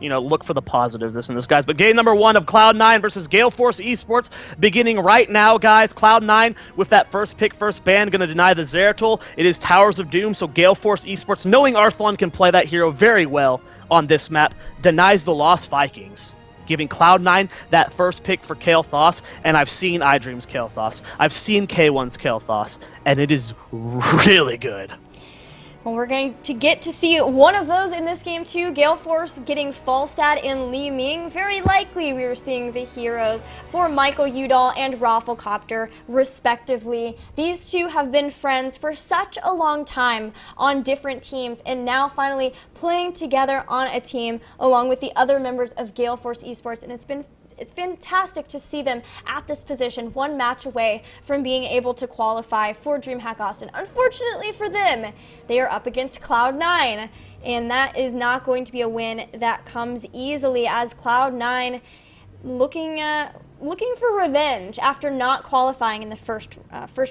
look for the positiveness in this, guys. But game number 1 of Cloud9 versus Gale Force eSports beginning right now, guys. Cloud9 with that first pick, first ban, going to deny the Zeratul. It is Towers of Doom, so Gale Force eSports, knowing Arthlon can play that hero very well on this map, denies the Lost Vikings, giving Cloud9 that first pick for Kael'thas, and I've seen iDream's Kael'thas. I've seen K1's Kael'thas, and it is really good. Well, we're going to get to see one of those in this game too. Gale Force getting Falstad and Li Ming. Very likely we are seeing the heroes for Michael Udall and Rafflecopter, respectively. These two have been friends for such a long time on different teams, and now finally playing together on a team along with the other members of Gale Force eSports, and it's fantastic to see them at this position, one match away from being able to qualify for DreamHack Austin. Unfortunately for them, they are up against Cloud9, and that is not going to be a win that comes easily, as Cloud9 looking for revenge after not qualifying in the first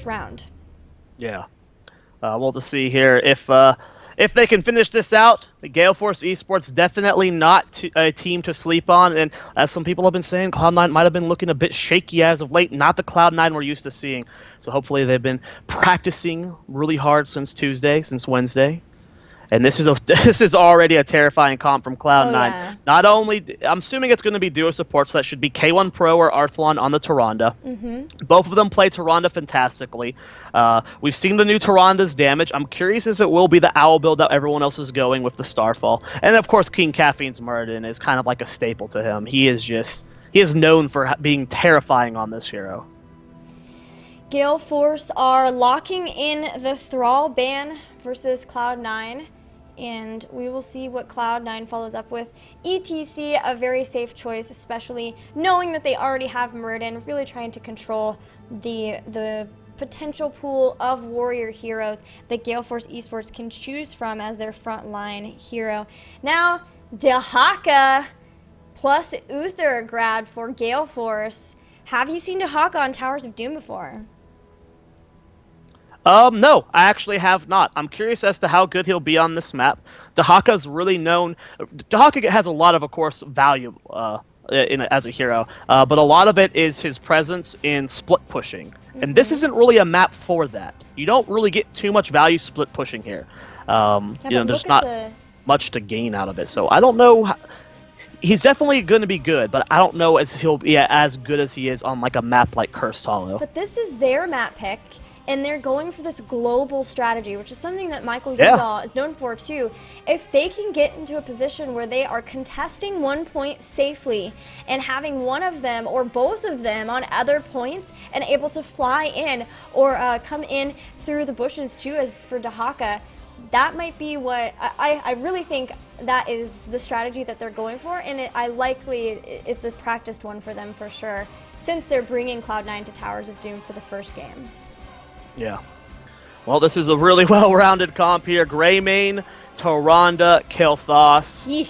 round. Yeah. We'll just see here if they can finish this out. The Gale Force eSports definitely not a team to sleep on, and as some people have been saying, Cloud9 might have been looking a bit shaky as of late, not the Cloud9 we're used to seeing. So hopefully they've been practicing really hard since Wednesday. And this is already a terrifying comp from Cloud9. Oh, yeah. Not only, I'm assuming it's going to be duo support, so that should be K1 Pro or Arthlon on the Tyrande. Both of them play Tyrande fantastically. We've seen the new Tyrande's damage. I'm curious if it will be the Owl build that everyone else is going with the Starfall. And of course, King Caffeine's Muradin is kind of like a staple to him. He is known for being terrifying on this hero. Gale Force are locking in the Thrall ban versus Cloud9. And we will see what Cloud9 follows up with. ETC, a very safe choice, especially knowing that they already have Muradin, really trying to control the potential pool of warrior heroes that Gale Force eSports can choose from as their frontline hero. Now, Dehaka plus Uther grad for Gale Force. Have you seen Dehaka on Towers of Doom before? No, I actually have not. I'm curious as to how good he'll be on this map. Dehaka's really known. Dehaka has a lot of course, value as a hero, but a lot of it is his presence in split pushing. And this isn't really a map for that. You don't really get too much value split pushing here. There's not much to gain out of it. So I don't know. He's definitely going to be good, but I don't know if he'll be as good as he is on like a map like Cursed Hollow. But this is their map pick. And they're going for this global strategy, which is something that Michael Udall is known for too. If they can get into a position where they are contesting 1 point safely and having one of them or both of them on other points and able to fly in or come in through the bushes too, as for Dehaka, that might be what I really think that is the strategy that they're going for, and it's a practiced one for them for sure, since they're bringing Cloud9 to Towers of Doom for the first game. Yeah. Well, this is a really well-rounded comp here. Greymane, Tyrande, Kael'thas,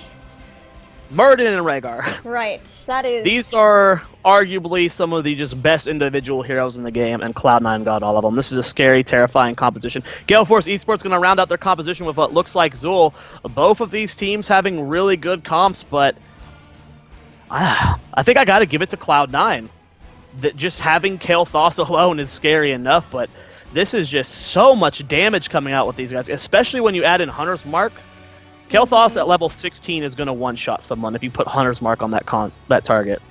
Muradin, and Rhaegar. Right, that is... These are arguably some of the just best individual heroes in the game, and Cloud9 got all of them. This is a scary, terrifying composition. Gale Force eSports going to round out their composition with what looks like Zul. Both of these teams having really good comps, but I think I got to give it to Cloud9. That just having Kael'thas alone is scary enough, but this is just so much damage coming out with these guys, especially when you add in Hunter's Mark. Kael'thas at level 16 is going to one-shot someone if you put Hunter's Mark on that target.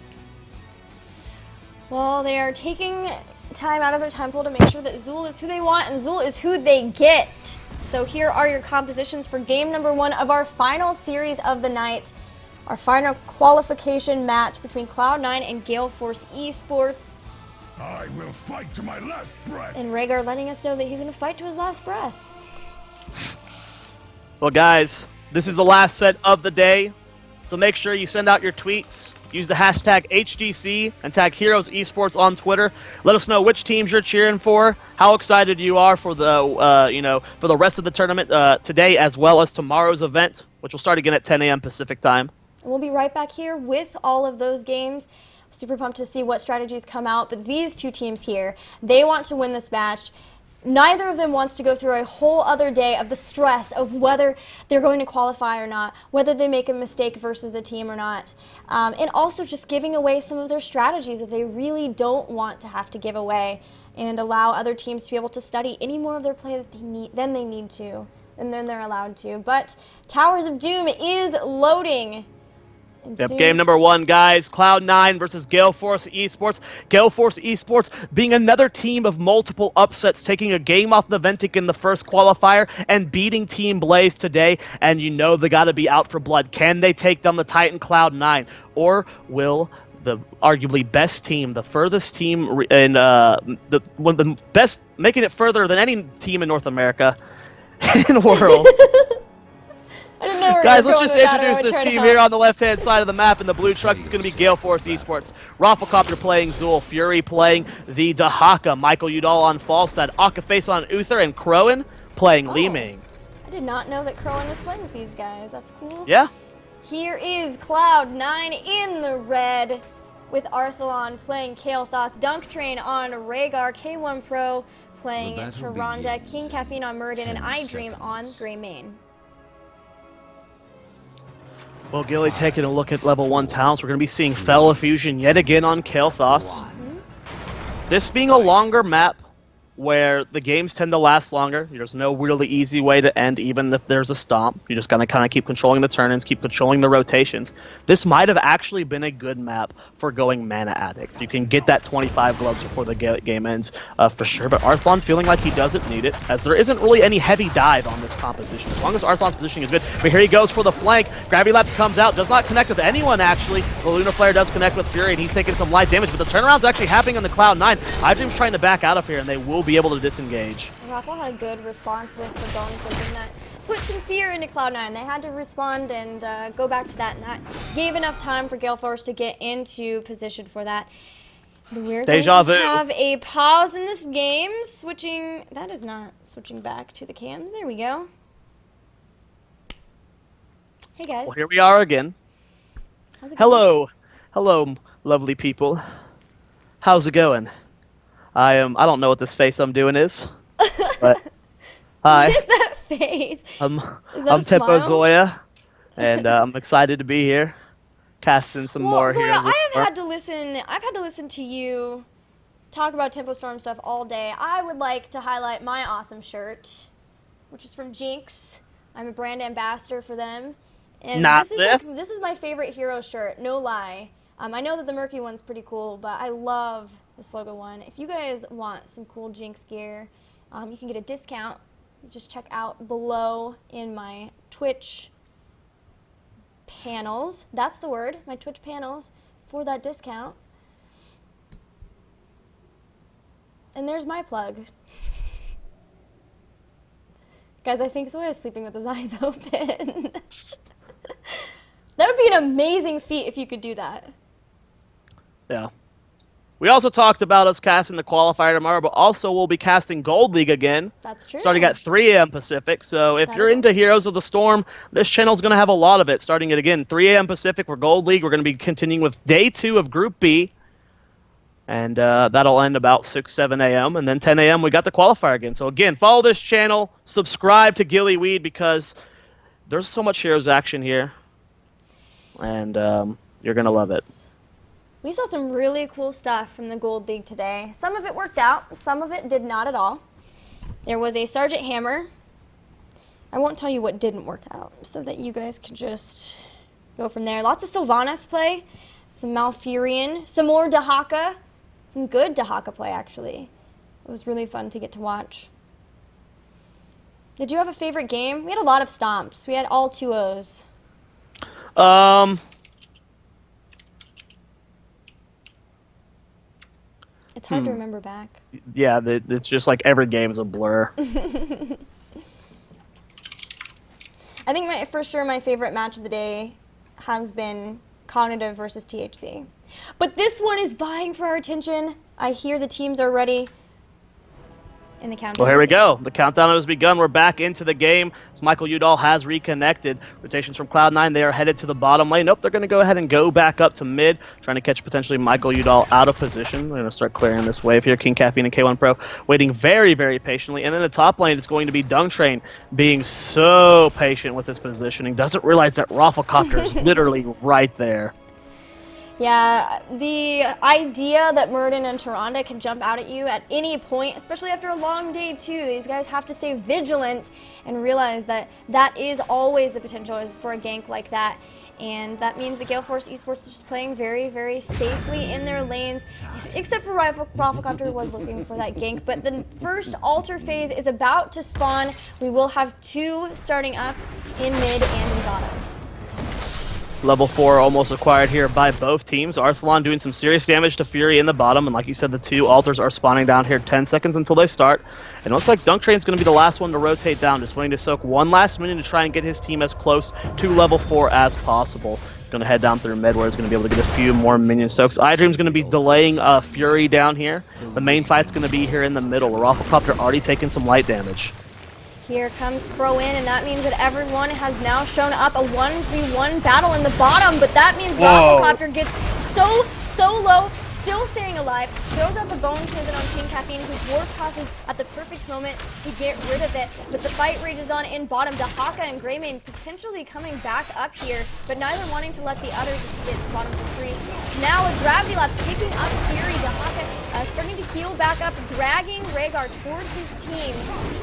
Well, they are taking time out of their time pool to make sure that Zul is who they want and Zul is who they get. So here are your compositions for game number 1 of our final series of the night. Our final qualification match between Cloud9 and Gale Force eSports. I will fight to my last breath. And Rhaegar letting us know that he's going to fight to his last breath. Well, guys, this is the last set of the day, so make sure you send out your tweets. Use the hashtag HGC and tag Heroes Esports on Twitter. Let us know which teams you're cheering for, how excited you are for the for the rest of the tournament today, as well as tomorrow's event, which will start again at 10 a.m. Pacific time. And we'll be right back here with all of those games. Super pumped to see what strategies come out, but these two teams here, they want to win this match. Neither of them wants to go through a whole other day of the stress of whether they're going to qualify or not, whether they make a mistake versus a team or not, and also just giving away some of their strategies that they really don't want to have to give away and allow other teams to be able to study any more of their play that they need than they need to, and then they're allowed to. But Towers of Doom is loading. Yep, game number 1, guys. Cloud9 versus Gale Force eSports. Gale Force eSports being another team of multiple upsets, taking a game off the Ventic in the first qualifier and beating Team Blaze today. And you know they got to be out for blood. Can they take down the Titan Cloud9? Or will the arguably best team, the furthest team in one of the best, making it further than any team in North America in the world? I didn't know where Guys, we were let's going just with that, or I introduce would this try to team help. here on the left-hand side of the map. In the blue trucks, it's going to be Gale Force eSports. Rafflecopter playing Zool. Fury playing the Dahaka. Michael Udall on Falstad. Akaface on Uther. And Crowan playing Li Ming. I did not know that Crowan was playing with these guys. That's cool. Yeah. Here is Cloud9 in the red with Arthalon playing Kael'Thas. Dunk Train on Rhaegar. K1 Pro playing Tyrande. King Caffeine on Muradin. And iDream on Greymane. Well, Gilly taking a look at level 1 talents. We're going to be seeing Fell Fusion yet again on Kael'Thas. This being a longer map where the games tend to last longer. There's no really easy way to end, even if there's a stomp. You're just going to kind of keep controlling the turn-ins, keep controlling the rotations. This might have actually been a good map for going Mana Addict. You can get that 25 gloves before the game ends for sure, but Arthlon feeling like he doesn't need it, as there isn't really any heavy dive on this composition, as long as Arthlon's positioning is good. But here he goes for the flank. Gravity Lapse comes out, does not connect with anyone actually. The Lunar Flare does connect with Fury, and he's taking some light damage, but the turnaround's actually happening on the Cloud9. iDream's trying to back out of here, and they will be able to disengage. Raffle had a good response with the bone clicking that put some fear into Cloud9. They had to respond and go back to that, and that gave enough time for Gale Force to get into position for that. We're going to have a pause in this game. Switching, that is not switching back to the cams. There we go. Hey guys. Well, here we are again. How's it Hello, hello, lovely people. How's it going? I don't know what this face I'm doing is, but hi. What is that face? I'm a Tempo smile? Zoia, and I'm excited to be here, casting some more Zoia, Heroes of I've Storm. had to listen to you talk about Tempo Storm stuff all day. I would like to highlight my awesome shirt, which is from Jinx. I'm a brand ambassador for them, and this is my favorite hero shirt. No lie. I know that the Murky one's pretty cool, but I love this logo one. If you guys want some cool Jinx gear, you can get a discount. Just check out below in my Twitch panels. That's the word, my Twitch panels for that discount. And there's my plug. Guys, I think Zoya is sleeping with his eyes open. That would be an amazing feat if you could do that. Yeah. We also talked about us casting the qualifier tomorrow, but also we'll be casting Gold League again. That's true. Starting at 3 a.m. Pacific. So if you're into Heroes of the Storm, this channel's going to have a lot of it. Starting at, again, 3 a.m. Pacific for Gold League. We're going to be continuing with Day 2 of Group B. And that'll end about 6, 7 a.m. And then 10 a.m. we got the qualifier again. So again, follow this channel. Subscribe to Gillyweed because there's so much Heroes action here. And you're going to love it. We saw some really cool stuff from the Gold League today. Some of it worked out, some of it did not at all. There was a Sergeant Hammer. I won't tell you what didn't work out so that you guys can just go from there. Lots of Sylvanas play, some Malfurion, some more Dahaka. Some good Dahaka play, actually. It was really fun to get to watch. Did you have a favorite game? We had a lot of stomps. We had all 2-0s. It's hard to remember back. Yeah, it's just like every game is a blur. I think for sure my favorite match of the day has been Cognitive versus THC. But this one is vying for our attention. I hear the teams are ready. in the countdown. Well, here we go. The countdown has begun. We're back into the game. As Michael Udall has reconnected. Rotations from Cloud9. They are headed to the bottom lane. Nope, they're going to go ahead and go back up to mid, trying to catch potentially Michael Udall out of position. We're going to start clearing this wave here. King Caffeine and K1 Pro waiting very, very patiently. And then the top lane is going to be Dungtrain being so patient with his positioning. Doesn't realize that Rafflecopter is literally right there. Yeah, the idea that Murden and Tyrande can jump out at you at any point, especially after a long day too, these guys have to stay vigilant and realize that that is always the potential is for a gank like that. And that means the Gale Force eSports is just playing very, very safely in their lanes, except for Rafflecopter was looking for that gank. But the first altar phase is about to spawn. We will have 2 starting up in mid and in bottom. Level 4 almost acquired here by both teams. Arthalon doing some serious damage to Fury in the bottom, and like you said, the 2 altars are spawning down here 10 seconds until they start. And it looks like Dungtrain's going to be the last one to rotate down, just waiting to soak one last minute to try and get his team as close to level 4 as possible. Going to head down through mid where he's going to be able to get a few more minion soaks. iDream's going to be delaying Fury down here. The main fight's going to be here in the middle, where Rafflecopter already taking some light damage. Here comes Crow in, and that means that everyone has now shown up a 1v1 battle in the bottom, but that means Rafflecopter gets so low, still staying alive, throws out the bone prison on King Caffeine, who dwarf tosses at the perfect moment to get rid of it. But the fight rages on in bottom. Dahaka and Greymane potentially coming back up here, but neither wanting to let the others just get bottom for free. Now with Gravity Labs picking up Fury, Dahaka starting to heal back up, dragging Rhaegar toward his team.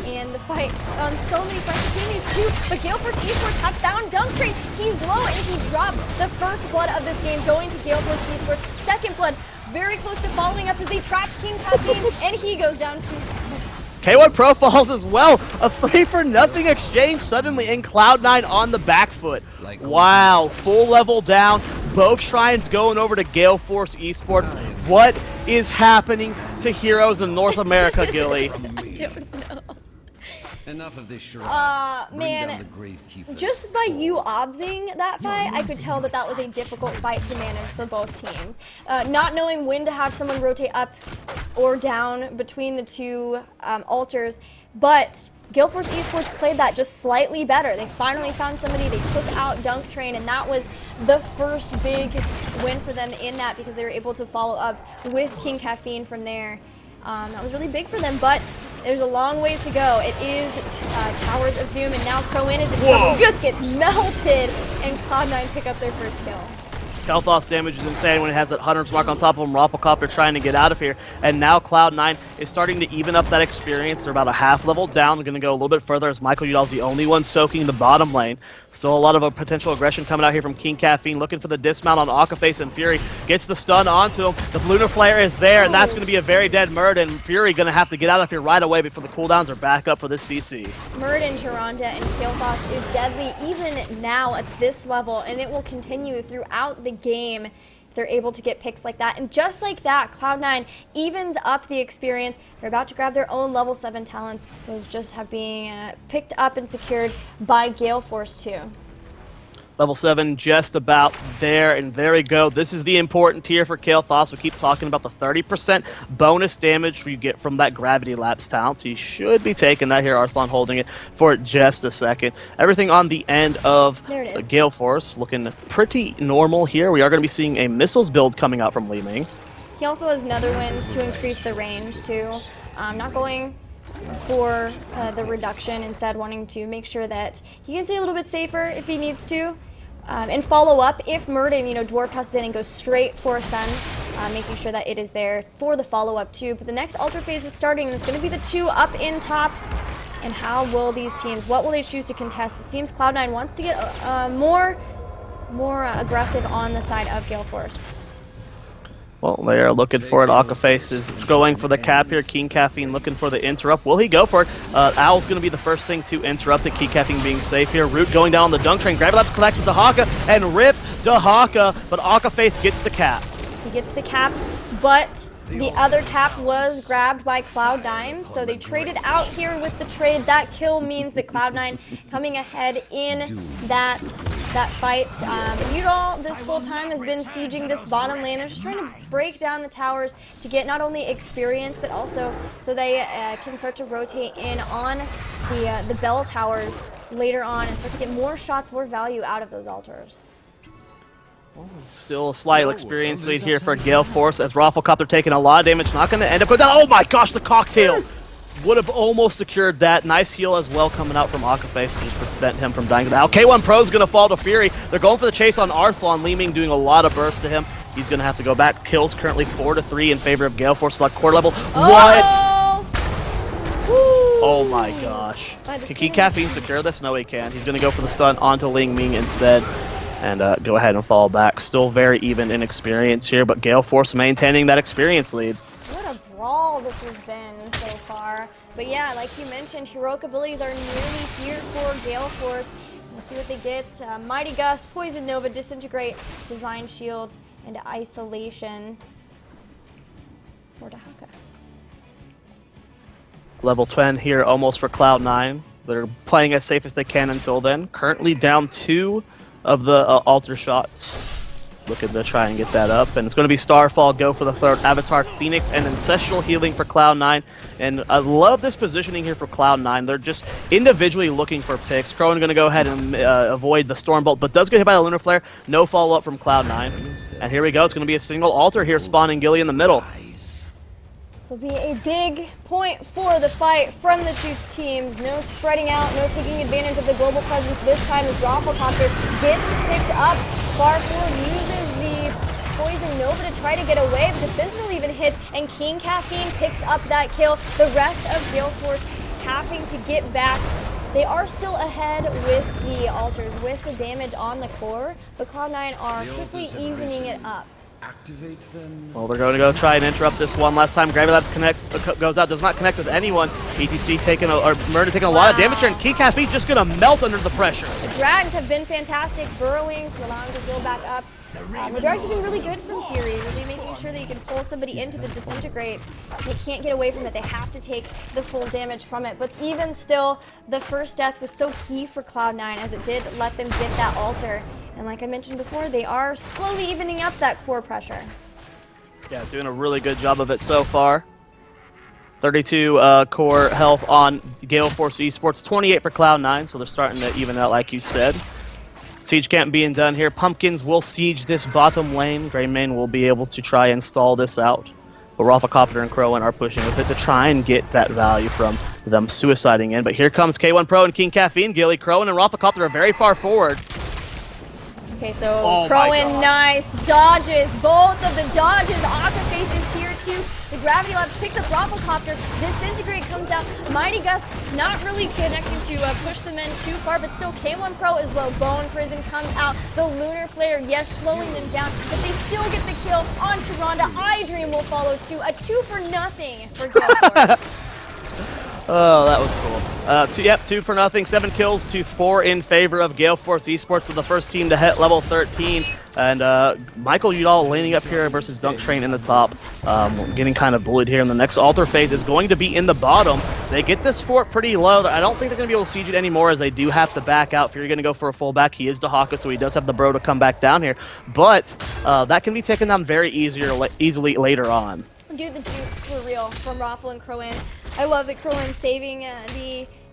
And the fight on so many fronts between these two, but Gale Force eSports have found Dungtrain. He's low and he drops the first blood of this game, going to Gale Force eSports. Second blood, very close to following up as they trap King Caffeine, and he goes down too. K1 Pro falls as well. A 3-for-0 exchange suddenly in Cloud9 on the back foot. Wow, full level down. Both shrines going over to Gale Force eSports. What is happening to heroes in North America, Gilly? I don't know. Enough of this charade. Man, just by you obsing that fight, I could tell that that was a difficult fight to manage for both teams. Not knowing when to have someone rotate up or down between the 2 altars, but Gale Force eSports played that just slightly better. They finally found somebody, they took out Dungtrain, and that was the first big win for them in that, because they were able to follow up with King Caffeine from there. That was really big for them, but there's a long ways to go. It is Towers of Doom, and now Crowin is in trouble. Just gets melted, and Cloud9 pick up their first kill. Health loss damage is insane when it has that 100's mark on top of him. Rafflecopter trying to get out of here. And now Cloud9 is starting to even up that experience. They're about a half level down. They're going to go a little bit further as Michael Udall's the only one soaking the bottom lane. Still a lot of a potential aggression coming out here from King Caffeine, looking for the dismount on Akaface, and Fury gets the stun onto him. The Lunar Flare is there, and that's going to be a very dead Murd, and Fury going to have to get out of here right away before the cooldowns are back up for this CC. Murd and Tyrande and Kael'thas is deadly even now at this level, and it will continue throughout the game. They're able to get picks like that, and just like that, Cloud9 evens up the experience. They're about to grab their own level 7 talents. Those just have been picked up and secured by Gale Force 2. Level 7 just about there, and there we go. This is the important tier for Kael'thas. We keep talking about the 30% bonus damage you get from that Gravity Lapse talent. So you should be taking that here. Arthalon holding it for just a second. Everything on the end of Gale Force looking pretty normal here. We are going to be seeing a missiles build coming out from Li Ming. He also has Netherwind to increase the range too. Not going for the reduction, instead wanting to make sure that he can stay a little bit safer if he needs to, and follow up if Murden, dwarf tosses in and goes straight for a stun, making sure that it is there for the follow up too. But the next altar phase is starting, and it's going to be the 2 up in top. And how will these teams, what will they choose to contest? It seems Cloud9 wants to get more aggressive on the side of Gale Force. Well, they are looking for it. Akaface is going for the cap here. King Caffeine looking for the interrupt. Will he go for it? Owl's going to be the first thing to interrupt it. King Caffeine being safe here. Root going down the dunk train. Gravity Labs connects with Dahaka and rip Dahaka, but Akaface gets the cap. He gets the cap, but The other cap was grabbed by Cloud9, so they traded out here with the trade. That kill means that Cloud9 coming ahead in that fight. Udall this whole time has been sieging this bottom lane. They're just trying to break down the towers to get not only experience, but also so they can start to rotate in on the bell towers later on and start to get more shots, more value out of those altars. Still a slight experience lead here for Gale Force as Rafflecopter taking a lot of damage. Not going to end up with that. Oh my gosh, the cocktail! Would have almost secured that. Nice heal as well coming out from Akaface to just prevent him from dying to that. K1 Pro's going to fall to Fury. They're going for the chase on Arthlon. Li Ming doing a lot of burst to him. He's going to have to go back. Kills currently 4-3 in favor of Gale Force, about quarter level. What? Oh my gosh. Can Caffeine secure this? No, he can. He's going to go for the stun onto Li Ming instead. And go ahead and fall back. Still very even in experience here, but Gale Force maintaining that experience lead. What a brawl this has been so far. But yeah, like you mentioned, heroic abilities are nearly here for Gale Force. We'll see what they get. Mighty Gust, Poison Nova, Disintegrate, Divine Shield, and Isolation for Dahaka. Level 10 here almost for Cloud9. They're playing as safe as they can until then. Currently down 2 of the altar shots. Looking to try and get that up. And it's going to be Starfall, go for the third Avatar Phoenix, and Ancestral Healing for Cloud9. And I love this positioning here for Cloud9. They're just individually looking for picks. Crowan going to go ahead and avoid the Stormbolt, but does get hit by the Lunar Flare. No follow-up from Cloud9. And here we go. It's going to be a single altar here, spawning Gilly in the middle. This will be a big point for the fight from the two teams. No spreading out, no taking advantage of the global presence this time as Rafflecopter gets picked up. Farpool uses the Poison Nova to try to get away, but the Sentinel even hits, and King Caffeine picks up that kill. The rest of Gale Force having to get back. They are still ahead with the altars, with the damage on the core, but Cloud9 are quickly evening it up. Activate them. Well, they're going to go try and interrupt this one last time. Gravity Labs connects, goes out, does not connect with anyone. ETC taking Murder taking a lot of damage here, and Key Caffeine just going to melt under the pressure. The Drags have been fantastic, burrowing to allow him to heal back up. The Drags have been really good from Fury, really making sure that you can pull somebody into the Disintegrate. They can't get away from it. They have to take the full damage from it. But even still, the first death was so key for Cloud9 as it did let them get that altar. And like I mentioned before, they are slowly evening up that core pressure. Yeah, doing a really good job of it so far. 32 core health on Gale Force eSports, 28 for Cloud9, so they're starting to even out like you said. Siege camp being done here. Pumpkins will siege this bottom lane. Greymane will be able to try and stall this out. But Rafflecopter and Crowan are pushing with it to try and get that value from them suiciding in. But here comes K1 Pro and King Caffeine. Gilly, Crowan, and Rafflecopter are very far forward. Okay, so Crowan, nice dodges, both of the dodges. Akaface is here too. The Gravity Labs picks up Rafflecopter. Disintegrate comes out. Mighty Gust not really connecting to push the men too far, but still K1 Pro is low. Bone Prison comes out. The Lunar Flare, yes, slowing them down, but they still get the kill on Sharonda. iDream will follow too. A 2-for-0 for Gale Force. Oh, that was cool. 2 for nothing, 7 kills to 4 in favor of Gale Force eSports, so the first team to hit level 13. And Michael Udall laning up here versus Dunk Train in the top, getting kind of bullied here. And the next altar phase is going to be in the bottom. They get this fort pretty low. I don't think they're going to be able to siege it anymore as they do have to back out. If you're going to go for a full back, he is Dahaka, so he does have the bro to come back down here. But that can be taken down very easily later on. Dude, the jukes were real from Raffle and Crowan. I love that Crowan saving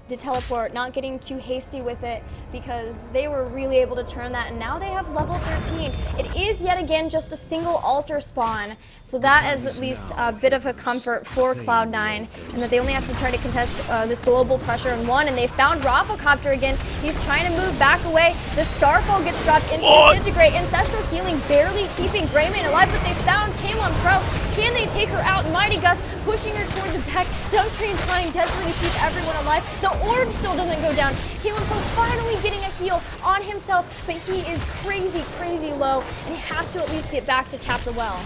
the teleport, not getting too hasty with it, because they were really able to turn that, and now they have level 13. It is yet again just a single altar spawn, so that is at least a bit of a comfort for Cloud9, and that they only have to try to contest this global pressure in one, and they found Rafflecopter again. He's trying to move back away. The Starfall gets dropped into Disintegrate. Ancestral Healing barely keeping Greymane alive, but they found K1 Pro. Can they take her out? Mighty Gust pushing her towards the back. Dunk Train trying desperately to keep everyone alive. The orb still doesn't go down. K1 Pro finally getting a heal on himself, but he is crazy, crazy low, and he has to at least get back to tap the well.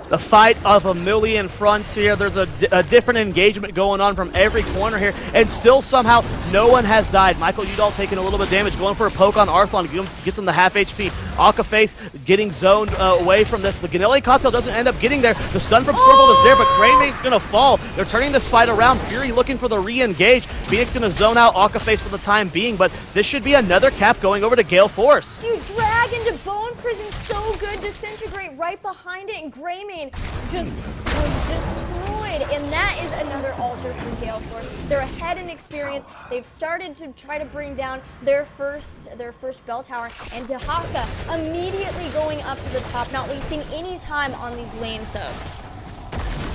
the fight of a million fronts here. There's a different engagement going on from every corner here, and still somehow no one has died. Michael Udall taking a little bit of damage, going for a poke on Arthlon, gets him to half HP. Akaface getting zoned away from this. The Ganelli cocktail doesn't end up getting there. The stun from Stormbolt is there, but Greymane's gonna fall. They're turning this fight around. Fury looking for the re-engage. Phoenix gonna zone out Akaface for the time being, but this should be another cap going over to Gale Force. Dude, drag into Bone Prison, so good. Disintegrate right behind it, and Greymane just was destroyed. And that is another altar for Gale Force. They're ahead in experience. They've started to try to bring down their first bell tower, and DreamHack immediately going up to the top, not wasting any time on these lane soaks.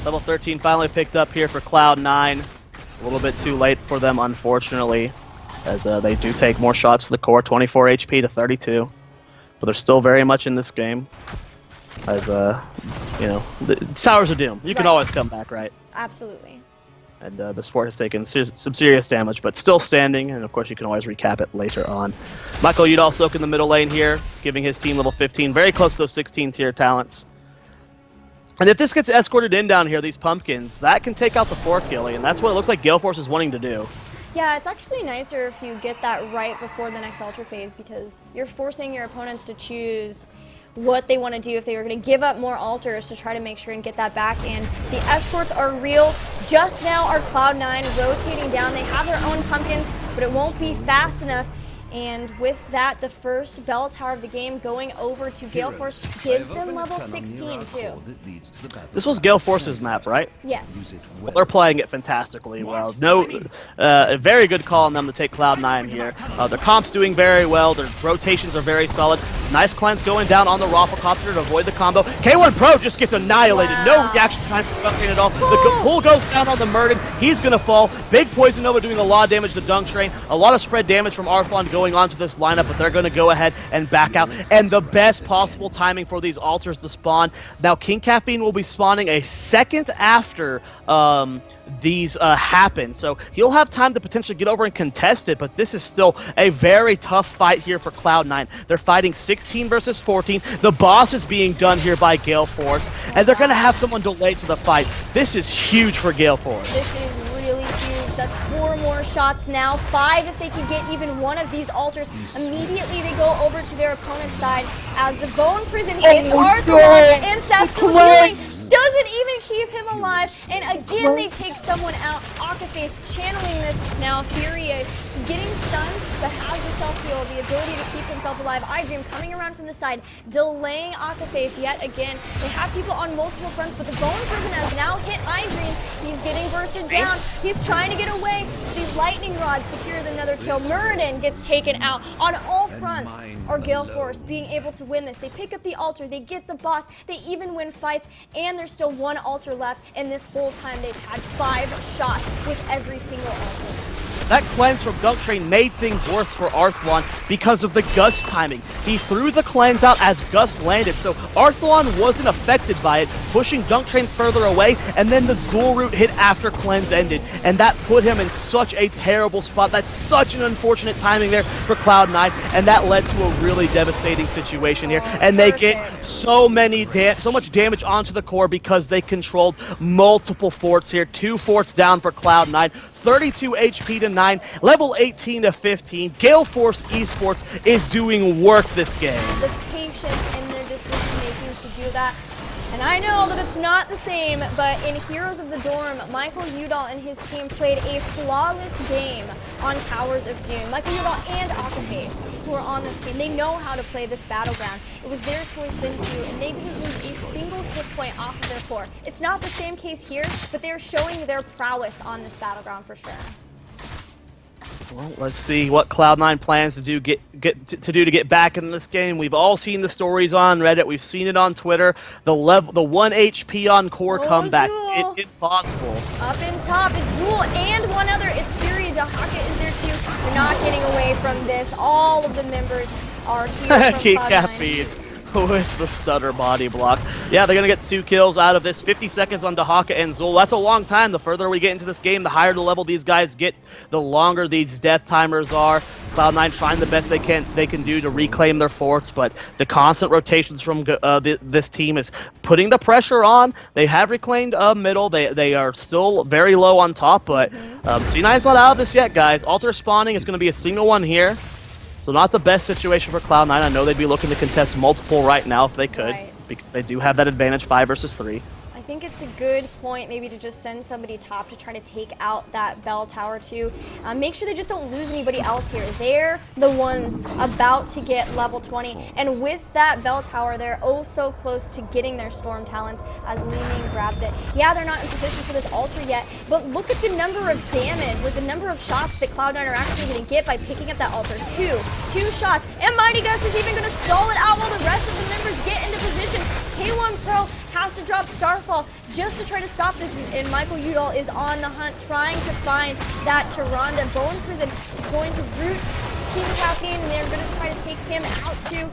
Level 13 finally picked up here for Cloud9. A little bit too late for them, unfortunately, as they do take more shots to the core, 24 HP to 32. But they're still very much in this game. As, you know, the Towers of Doom. You can always come back, right? Absolutely. And this fort has taken some serious damage, but still standing, and of course you can always recap it later on. Michael Udall soak in the middle lane here, giving his team level 15, very close to those 16 tier talents. And if this gets escorted in down here, these pumpkins, that can take out the fort, Gilly, and that's what it looks like Gale Force is wanting to do. Yeah, it's actually nicer if you get that right before the next Ultra phase, because you're forcing your opponents to choose what they want to do, if they were going to give up more altars to try to make sure and get that back. And the escorts are real. Just now our Cloud9 rotating down. They have their own pumpkins, but it won't be fast enough. And with that, the first bell tower of the game going over to Gale Force gives them level 16 too. This was Gale Force's map, right? Yes. Well, they're playing it fantastically well. A very good call on them to take Cloud9 here. Their comp's doing very well. Their rotations are very solid. Nice cleanse going down on the Rafflecopter to avoid the combo. K1 Pro just gets annihilated. Wow. No reaction time for Dunktrain at all. The pull goes down on the Murden. He's going to fall. Big Poison Nova doing a lot of damage to Dunktrain. A lot of spread damage from Arthlon going onto this lineup, but they're going to go ahead and back out. And the best possible timing for these altars to spawn. Now, King Caffeine will be spawning a second after these happen, so he'll have time to potentially get over and contest it, but this is still a very tough fight here for Cloud9. They're fighting 16 versus 14. The boss is being done here by Gale Force, and they're going to have someone delayed to the fight. This is huge for Gale Force. This is really huge. That's 4 more shots now. 5 if they could get even one of these altars. Immediately they go over to their opponent's side as the Bone Prison hits Arthlon. Ancestral Healing doesn't even keep him alive. And again, they take someone out. Akaface channeling this now. Fury is getting stunned, but has the self-heal, the ability to keep himself alive. iDream coming around from the side, delaying Akaface yet again. They have people on multiple fronts, but the Bone Prison has now hit iDream. He's getting bursted down. He's trying to get away. The Lightning Rod secures another kill. Muradin gets taken out. On all fronts are Gale Force being able to win this. They pick up the altar, they get the boss, they even win fights, and there's still 1 altar left, and this whole time they've had 5 shots with every single altar. That cleanse from Dunktrain made things worse for Arthlon because of the Gust timing. He threw the cleanse out as Gust landed, so Arthlon wasn't affected by it, pushing Dunktrain further away, and then the Zul root hit after cleanse ended, and that put him in such a terrible spot. That's such an unfortunate timing there for Cloud9, and that led to a really devastating situation here. And they get so much damage onto the core because they controlled multiple forts here. 2 forts down for Cloud9. 32 HP to 9, level 18 to 15. Gale Force eSports is doing work this game. The patience in their decision making to do that. And I know that it's not the same, but in Heroes of the Dorm, Michael Udall and his team played a flawless game on Towers of Doom. Michael Udall and Akaface, who are on this team, they know how to play this battleground. It was their choice then too, and they didn't lose a single hit point off of their core. It's not the same case here, but they're showing their prowess on this battleground for sure. Well, let's see what Cloud9 plans to do to get back in this game. We've all seen the stories on Reddit. We've seen it on Twitter. The 1 HP on core comeback. Zool. It is possible. Up in top, it's Zool and one other. It's Fury. DreamHack is there too. They're not getting away from this. All of the members are here from King Cloud9. Caffeine. with the stutter body block. Yeah, they're going to get 2 kills out of this. 50 seconds on Dahaka and Zul. That's a long time. The further we get into this game, the higher the level these guys get, the longer these death timers are. Cloud9 trying the best they can do to reclaim their forts, but the constant rotations from this team is putting the pressure on. They have reclaimed middle. They are still very low on top, but C9's not out of this yet, guys. Alter spawning is going to be a single one here. So not the best situation for Cloud9. I know they'd be looking to contest multiple right now if they could, because they do have that advantage 5 versus 3. I think it's a good point maybe to just send somebody top to try to take out that bell tower too. Make sure they just don't lose anybody else here. They're the ones about to get level 20, and with that bell tower, they're oh so close to getting their storm talents as Li Ming grabs it. Yeah, they're not in position for this ultra yet, but look at the number of damage, like the number of shots that Cloud9 are actually going to get by picking up that ultra. Two shots, and Mighty Gus is even going to stall it out while the rest of the members get into position. K1 Pro has to drop Starfall just to try to stop this, and Michael Udall is on the hunt trying to find that Tyrande. Bone Prison is going to root King Caffeine, and they're going to try to take him out too,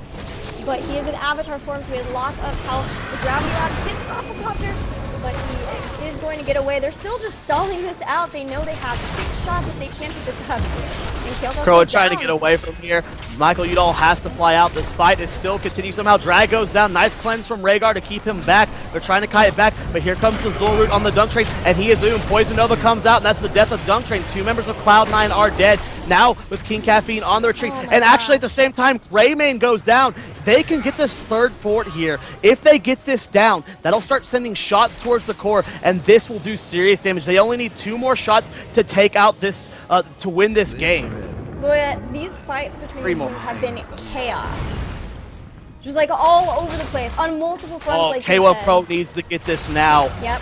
but he is in avatar form, so he has lots of health. The Gravity Labs hits Rafflecopter, but he is going to get away. They're still just stalling this out. They know they have 6 shots if they can't pick this up. Crow trying to get away from here. Michael Udall has to fly out. This fight is still continuing. Somehow Drag goes down. Nice cleanse from Rhaegar to keep him back. They're trying to kite it back, but here comes the Zul root on the Dunk Train, and he is zoomed. Poison Nova comes out, and that's the death of Dunk Train. 2 members of Cloud9 are dead. Now with King Caffeine on the retreat, and actually at the same time, Greymane goes down. They can get this 3rd fort here. If they get this down, that'll start sending shots towards the core, and this will do serious damage. They only need 2 more shots to take out this, to win this game. Zoya, these fights between these teams have been chaos. Just like all over the place, on multiple fronts, like you K1 said. Pro needs to get this now. Yep.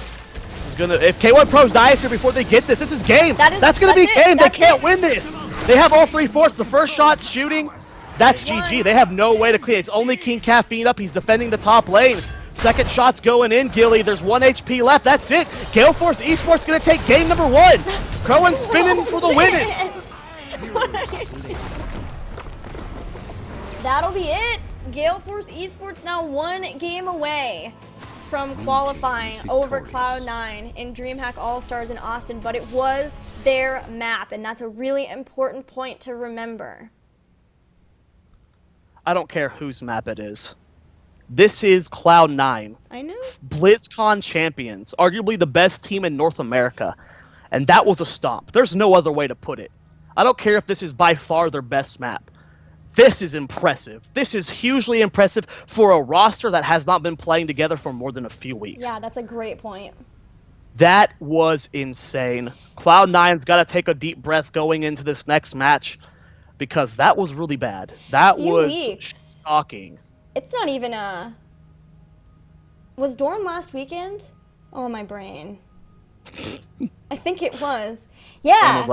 If K1 Pros dies here before they get this is game. That's gonna be game. They can't win this. They have all 3 forts. The first shot shooting, that's GG. They have no way to clear. It's only King Caffeine up. He's defending the top lane. Second shot's going in, Gilly. There's 1 HP left. That's it. Gale Force eSports gonna take game number 1. Cohen spinning for the win. That'll be it. Gale Force eSports now 1 game away from qualifying over Cloud9 in DreamHack All-Stars in Austin, but it was their map, and that's a really important point to remember. I don't care whose map it is. This is Cloud9. I know. BlizzCon champions, arguably the best team in North America, and that was a stomp. There's no other way to put it. I don't care if this is by far their best map. This is impressive. This is hugely impressive for a roster that has not been playing together for more than a few weeks. Yeah, that's a great point. That was insane. Cloud9's got to take a deep breath going into this next match because that was really bad. That was shocking. It's not even a... Was Dorm last weekend? Oh, my brain. I think it was. Yeah.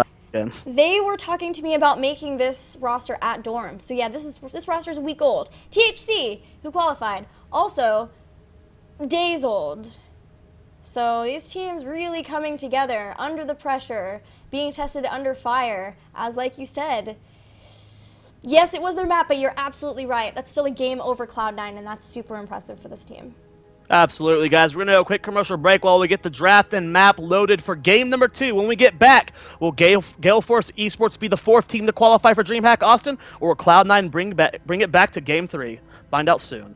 They were talking to me about making this roster at Dorm. So yeah, this roster is a week old. THC, who qualified, also days old. So these teams really coming together under the pressure, being tested under fire, as like you said. Yes, it was their map, but you're absolutely right. That's still a game over Cloud9, and that's super impressive for this team. Absolutely, guys. We're going to do a quick commercial break while we get the draft and map loaded for game number 2. When we get back, will Gale Force eSports be the 4th team to qualify for DreamHack Austin, or will Cloud9 bring it back to game 3? Find out soon.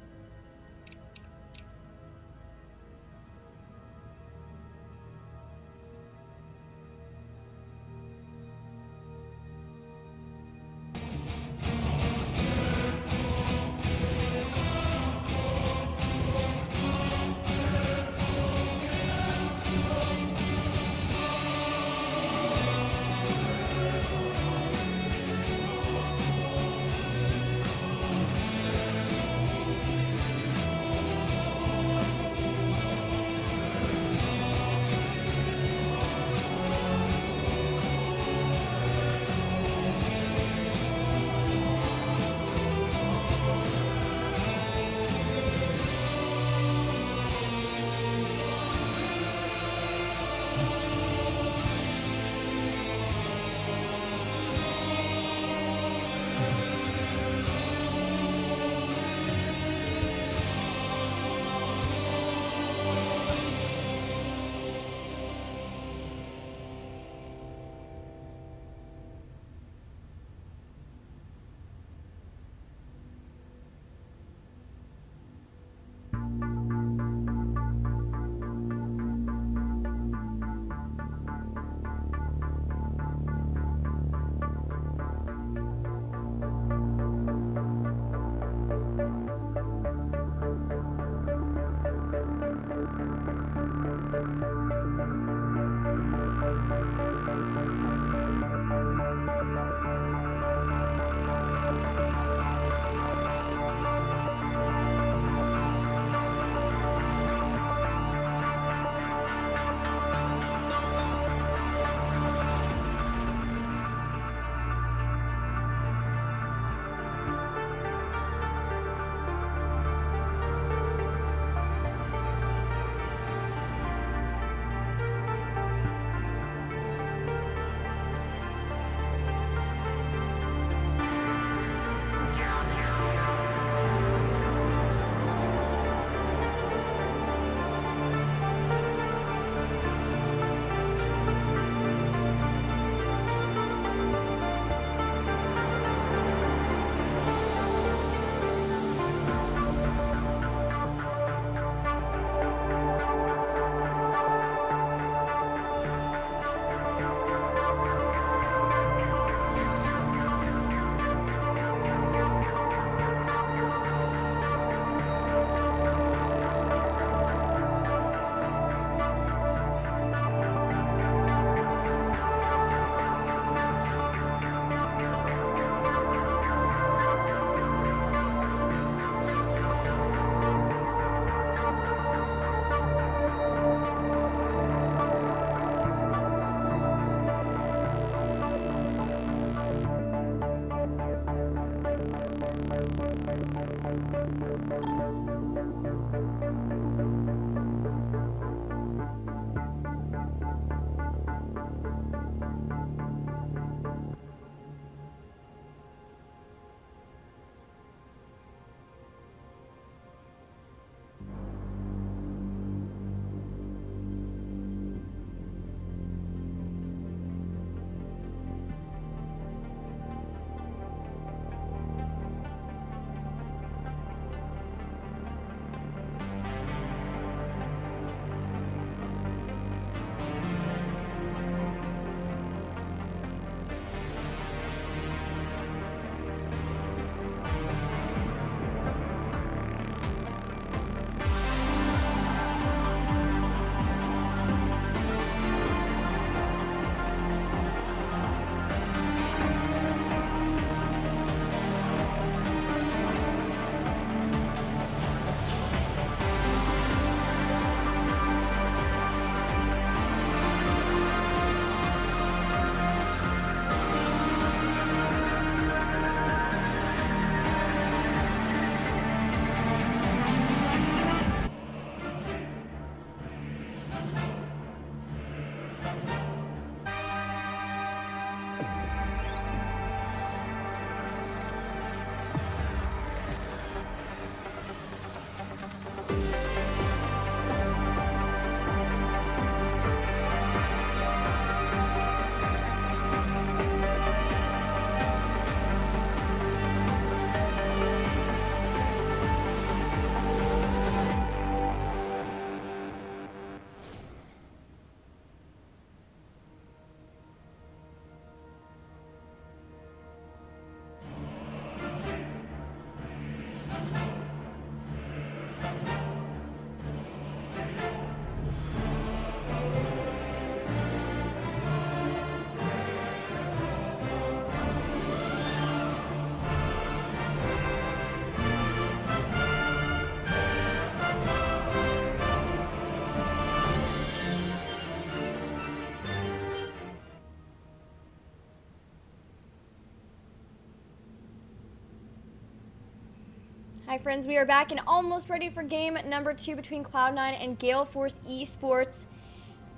Hi friends, we are back and almost ready for game number 2 between Cloud9 and Gale Force eSports.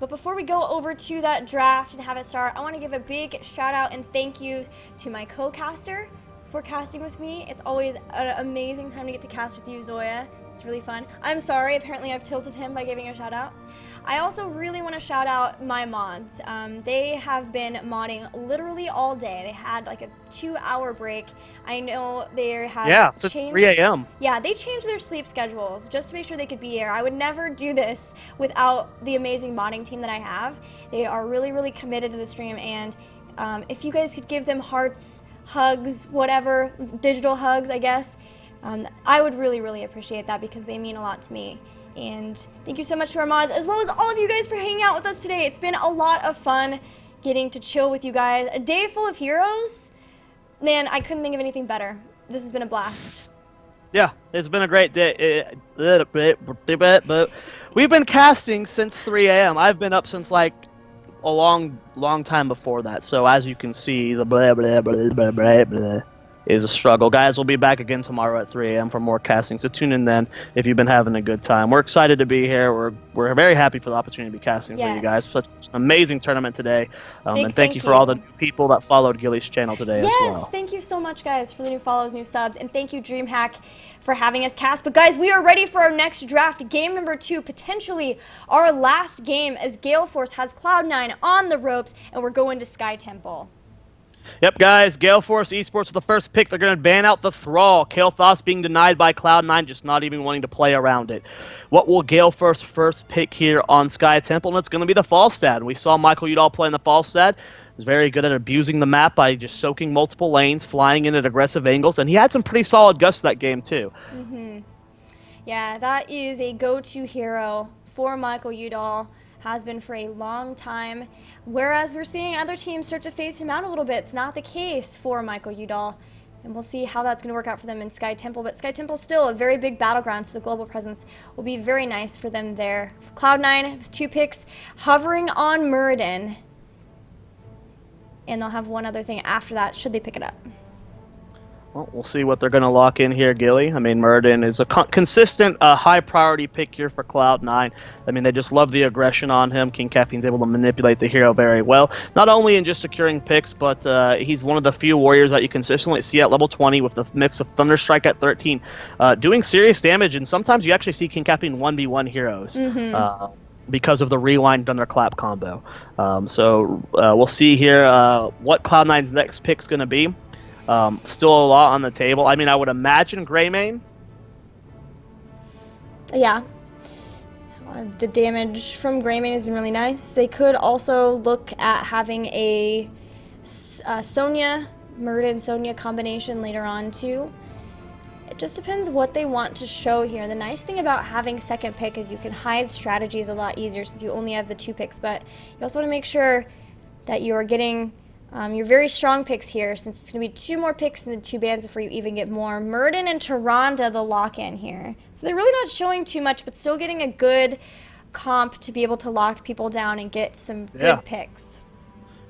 But before we go over to that draft and have it start, I want to give a big shout out and thank you to my co-caster for casting with me. It's always an amazing time to get to cast with you, Zoia. It's really fun. I'm sorry, apparently I've tilted him by giving a shout out. I also really want to shout out my mods. They have been modding literally all day. They had like a 2-hour break. I know they have since changed, 3 a.m. Yeah, they changed their sleep schedules just to make sure they could be here. I would never do this without the amazing modding team that I have. They are really, really committed to the stream, and if you guys could give them hearts, hugs, whatever, digital hugs, I guess, I would really, really appreciate that because they mean a lot to me. And thank you so much to our mods, as well as all of you guys for hanging out with us today. It's been a lot of fun getting to chill with you guys. A day full of heroes. Man, I couldn't think of anything better. This has been a blast. Yeah, it's been a great day. But we've been casting since 3 a.m. I've been up since like a long time before that. So as you can see, the blah blah blah blah blah blah is a struggle. Guys, we'll be back again tomorrow at 3 a.m. for more casting, so tune in then if you've been having a good time. We're excited to be here. We're very happy for the opportunity to be casting for you guys. Such an amazing tournament today. And thank you for all the people that followed Gilly's channel today as well. Yes, thank you so much, guys, for the new follows, new subs, and thank you, DreamHack, for having us cast. But guys, we are ready for our next draft, game number 2, potentially our last game, as Gale Force has Cloud9 on the ropes, and we're going to Sky Temple. Yep, guys, Gale Force eSports with the first pick. They're going to ban out the Thrall. Kael'thas being denied by Cloud9, just not even wanting to play around it. What will Gale Force first pick here on Sky Temple? And it's going to be the Falstad. We saw Michael Udall play in the Falstad. He was very good at abusing the map by just soaking multiple lanes, flying in at aggressive angles, and he had some pretty solid gusts that game too. Yeah, that is a go-to hero for Michael Udall. Has been for a long time, whereas we're seeing other teams start to phase him out a little bit. It's not the case for Michael Udall, and we'll see how that's going to work out for them in Sky Temple. But Sky Temple still a very big battleground, so the global presence will be very nice for them there. Cloud9 with 2 picks, hovering on Muradin, and they'll have one other thing after that, should they pick it up. Well, we'll see what they're going to lock in here, Gilly. I mean, Muradin is a consistent, high-priority pick here for Cloud9. I mean, they just love the aggression on him. King Caffeine's able to manipulate the hero very well, not only in just securing picks, but he's one of the few warriors that you consistently see at level 20 with the mix of Thunderstrike at 13, doing serious damage, and sometimes you actually see King Caffeine 1v1 heroes. Because of the rewind thunderclap combo. So we'll see here what Cloud9's next pick's going to be. Still a lot on the table. I mean, I would imagine Greymane. Yeah. The damage from Greymane has been really nice. They could also look at having a Sonya, Muradin Sonya combination later on too. It just depends what they want to show here. The nice thing about having second pick is you can hide strategies a lot easier since you only have the 2 picks, but you also want to make sure that you are getting your very strong picks here, since it's going to be 2 more picks in the 2 bans before you even get more. Muradin and Tyrande, the lock-in here. So they're really not showing too much, but still getting a good comp to be able to lock people down and get some good picks.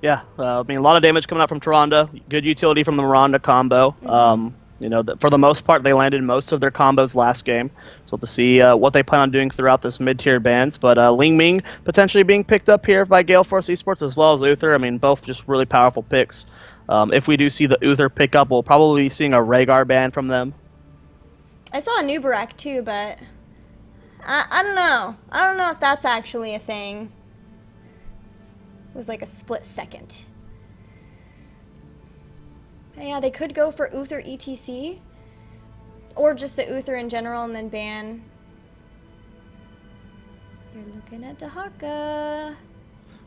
Yeah, I mean, a lot of damage coming out from Tyrande. Good utility from the Miranda combo. You know, for the most part, they landed most of their combos last game. So to see what they plan on doing throughout this mid-tier bans. But Ling Ming potentially being picked up here by Gale Force Esports as well as Uther. I mean, both just really powerful picks. If we do see the Uther pick up, we'll probably be seeing a Rhaegar ban from them. I saw a Nubarak too, but I don't know. I don't know if that's actually a thing. It was like a split second. Yeah, they could go for Uther ETC, or just the Uther in general and then ban. You're looking at Dahaka.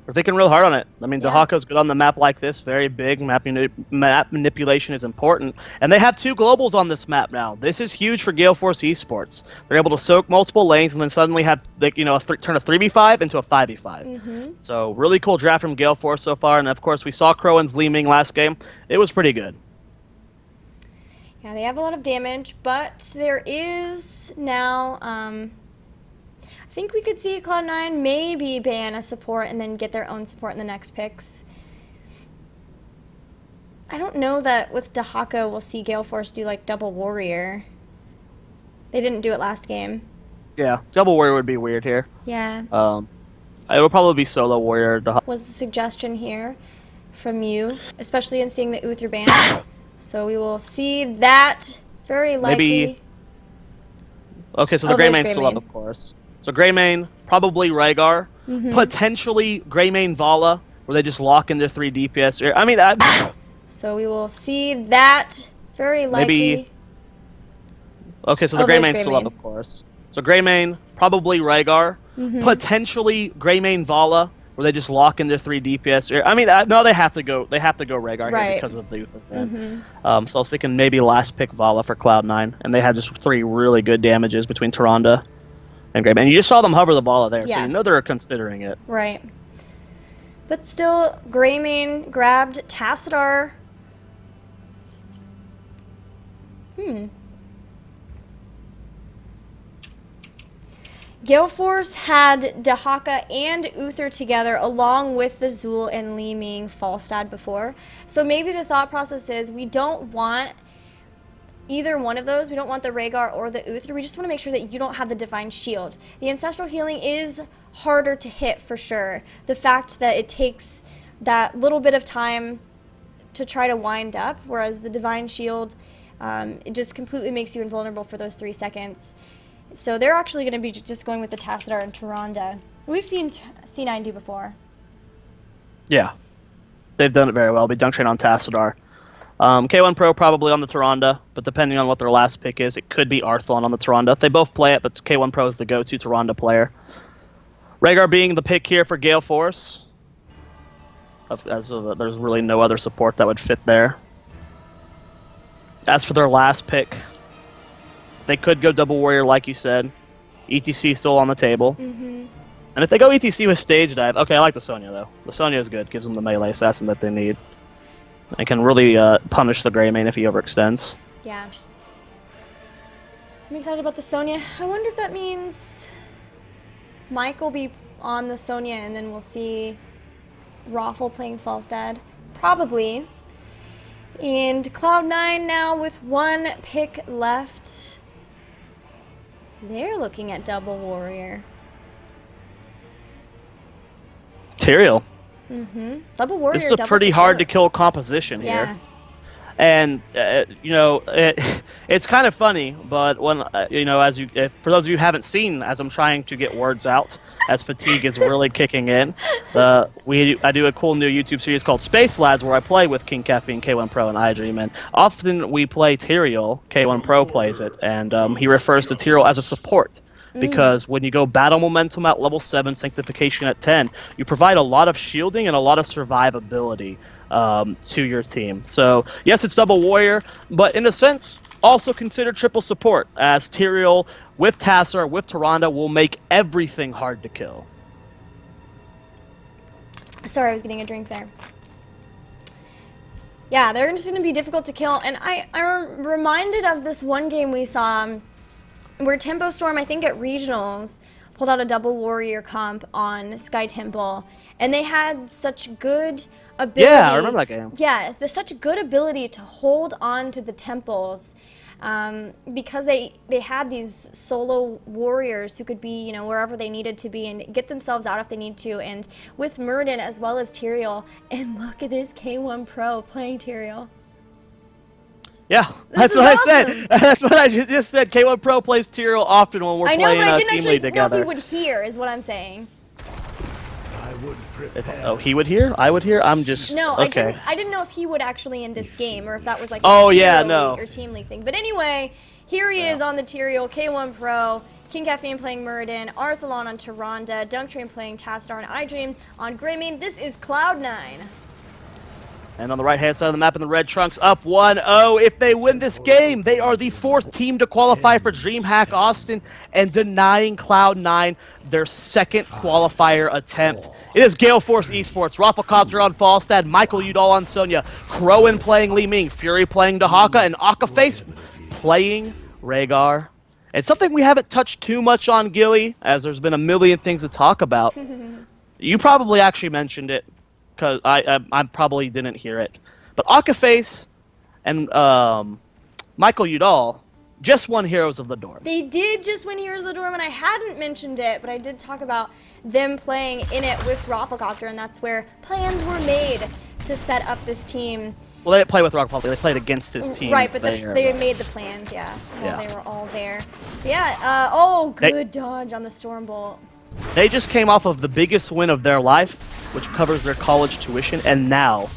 We're thinking real hard on it. I mean, Dahaka's good on the map like this, very big. Map manipulation is important. And they have 2 globals on this map now. This is huge for Gale Force Esports. They're able to soak multiple lanes and then suddenly have, like, you know, turn a 3v5 into a 5v5. So really cool draft from Gale Force so far. And of course, we saw Crowan's Li Ming last game. It was pretty good. Yeah, they have a lot of damage, but there is now, I think we could see Cloud9 maybe ban a support and then get their own support in the next picks. I don't know that with Dahaka we'll see Gale Force do like double warrior. They didn't do it last game. Yeah, double warrior would be weird here. Yeah. It will probably be solo warrior. Was the suggestion here from you, especially in seeing the Uther ban. So we will see that very likely. Maybe. Okay, so the Greymane still up, of course. So Greymane, probably Rhaegar, potentially Greymane Vala, where they just lock into 3 DPS. I mean, so we will see that very likely. Maybe. Okay, so the Greymane's still up, of course. So Greymane, probably Rhaegar, potentially Greymane Vala, where they just lock into 3 DPS. I mean, no, they have to go. They have to go Rhaegar here because of the Uther fan. So I was thinking maybe last pick Vala for Cloud9, and they had just 3 really good damages between Tyrande and Greymane. And you just saw them hover the Vala there, so you know they're considering it. Right. But still, Greymane grabbed Tassadar. Gale Force had Dahaka and Uther together along with the Zul and Li Ming Falstad before. So maybe the thought process is we don't want either one of those. We don't want the Rhaegar or the Uther. We just want to make sure that you don't have the Divine Shield. The Ancestral Healing is harder to hit for sure. The fact that it takes that little bit of time to try to wind up, whereas the Divine Shield, it just completely makes you invulnerable for those 3 seconds. So they're actually going to be just going with the Tassadar and Tyrande. We've seen C9 do before. Yeah. They've done it very well. Be Dunk Train on Tassadar. K1 Pro probably on the Tyrande, but depending on what their last pick is, it could be Arthlon on the Tyrande. They both play it, but K1 Pro is the go-to Tyrande player. Rhaegar being the pick here for Gale Force. There's really no other support that would fit there. As for their last pick, they could go double warrior, like you said. ETC still on the table. And if they go ETC with stage dive, okay, I like the Sonya though. The Sonya is good, gives them the melee assassin that they need. It can really punish the Greymane if he overextends. Yeah. I'm excited about the Sonya. I wonder if that means Mike will be on the Sonya and then we'll see Raffle playing Falstad. Probably. And Cloud9 now with 1 pick left. They're looking at double warrior. Tyrael. Double warrior. This is a double pretty support. hard to kill composition Yeah. here. And you know, it's kind of funny, but when you know, for those of you who haven't seen, as I'm trying to get words out, as fatigue is really kicking in, I do a cool new YouTube series called Space Lads, where I play with King Caffeine, K1 Pro, and iDream, and often we play Tyrael. K1 Pro plays it, and he refers to Tyrael as a support. Because when you go battle momentum at level 7, sanctification at 10, you provide a lot of shielding and a lot of survivability to your team. So yes, it's double warrior, but in a sense, also consider triple support, as Tyrael with Tassar, with Tyrande will make everything hard to kill. Sorry, I was getting a drink there. Yeah, they're just going to be difficult to kill, and I'm reminded of this one game we saw where Tempo Storm, I think at Regionals, pulled out a double warrior comp on Sky Temple, and they had such good ability. Yeah, I remember that game. Yeah, there's such good ability to hold on to the temples, because they had these solo warriors who could be, you know, wherever they needed to be and get themselves out if they need to. And with Muradin as well as Tyrael, and look at this K1 Pro playing Tyrael. Yeah, This that's is what awesome. I said. That's what I just said. K1 Pro plays Tyrael often when we're I know, playing but I didn't Team actually League know together. if he would hear, is what I'm saying. I would prepare. Oh, he would hear? I would hear? I'm just... No, okay. I didn't know if he would actually in this game, or if that was like Oh, a yeah, Hero no. League or Team League thing. But anyway, here he is on the Tyrael, K1 Pro, King Caffeine playing Muradin, Arthalon on Tyrande, Dunktrain playing Tassadar, and iDream on Greymane. This is Cloud9. And on the right-hand side of the map in the red trunks, up 1-0. If they win this game, they are the 4th team to qualify for DreamHack Austin and denying Cloud9 their 2nd qualifier attempt. It is Gale Force eSports, Rafflecopter on Falstad, Michael Udall on Zoia, Crowan playing Li Ming, Fury playing Dahaka, and Akaface playing Rhaegar. It's something we haven't touched too much on, Gilly, as there's been a million things to talk about. You probably actually mentioned it, because I probably didn't hear it. But Akaface and Michael Udall just won Heroes of the Dorm. They did just win Heroes of the Dorm, and I hadn't mentioned it, but I did talk about them playing in it with Rafflecopter, and that's where plans were made to set up this team. Well, they didn't play with Rafflecopter, they played against his team. Right, but there. they made the plans, yeah, while Yeah. they were all there. Yeah, oh, good dodge on the Stormbolt. They just came off of the biggest win of their life, which covers their college tuition, and now,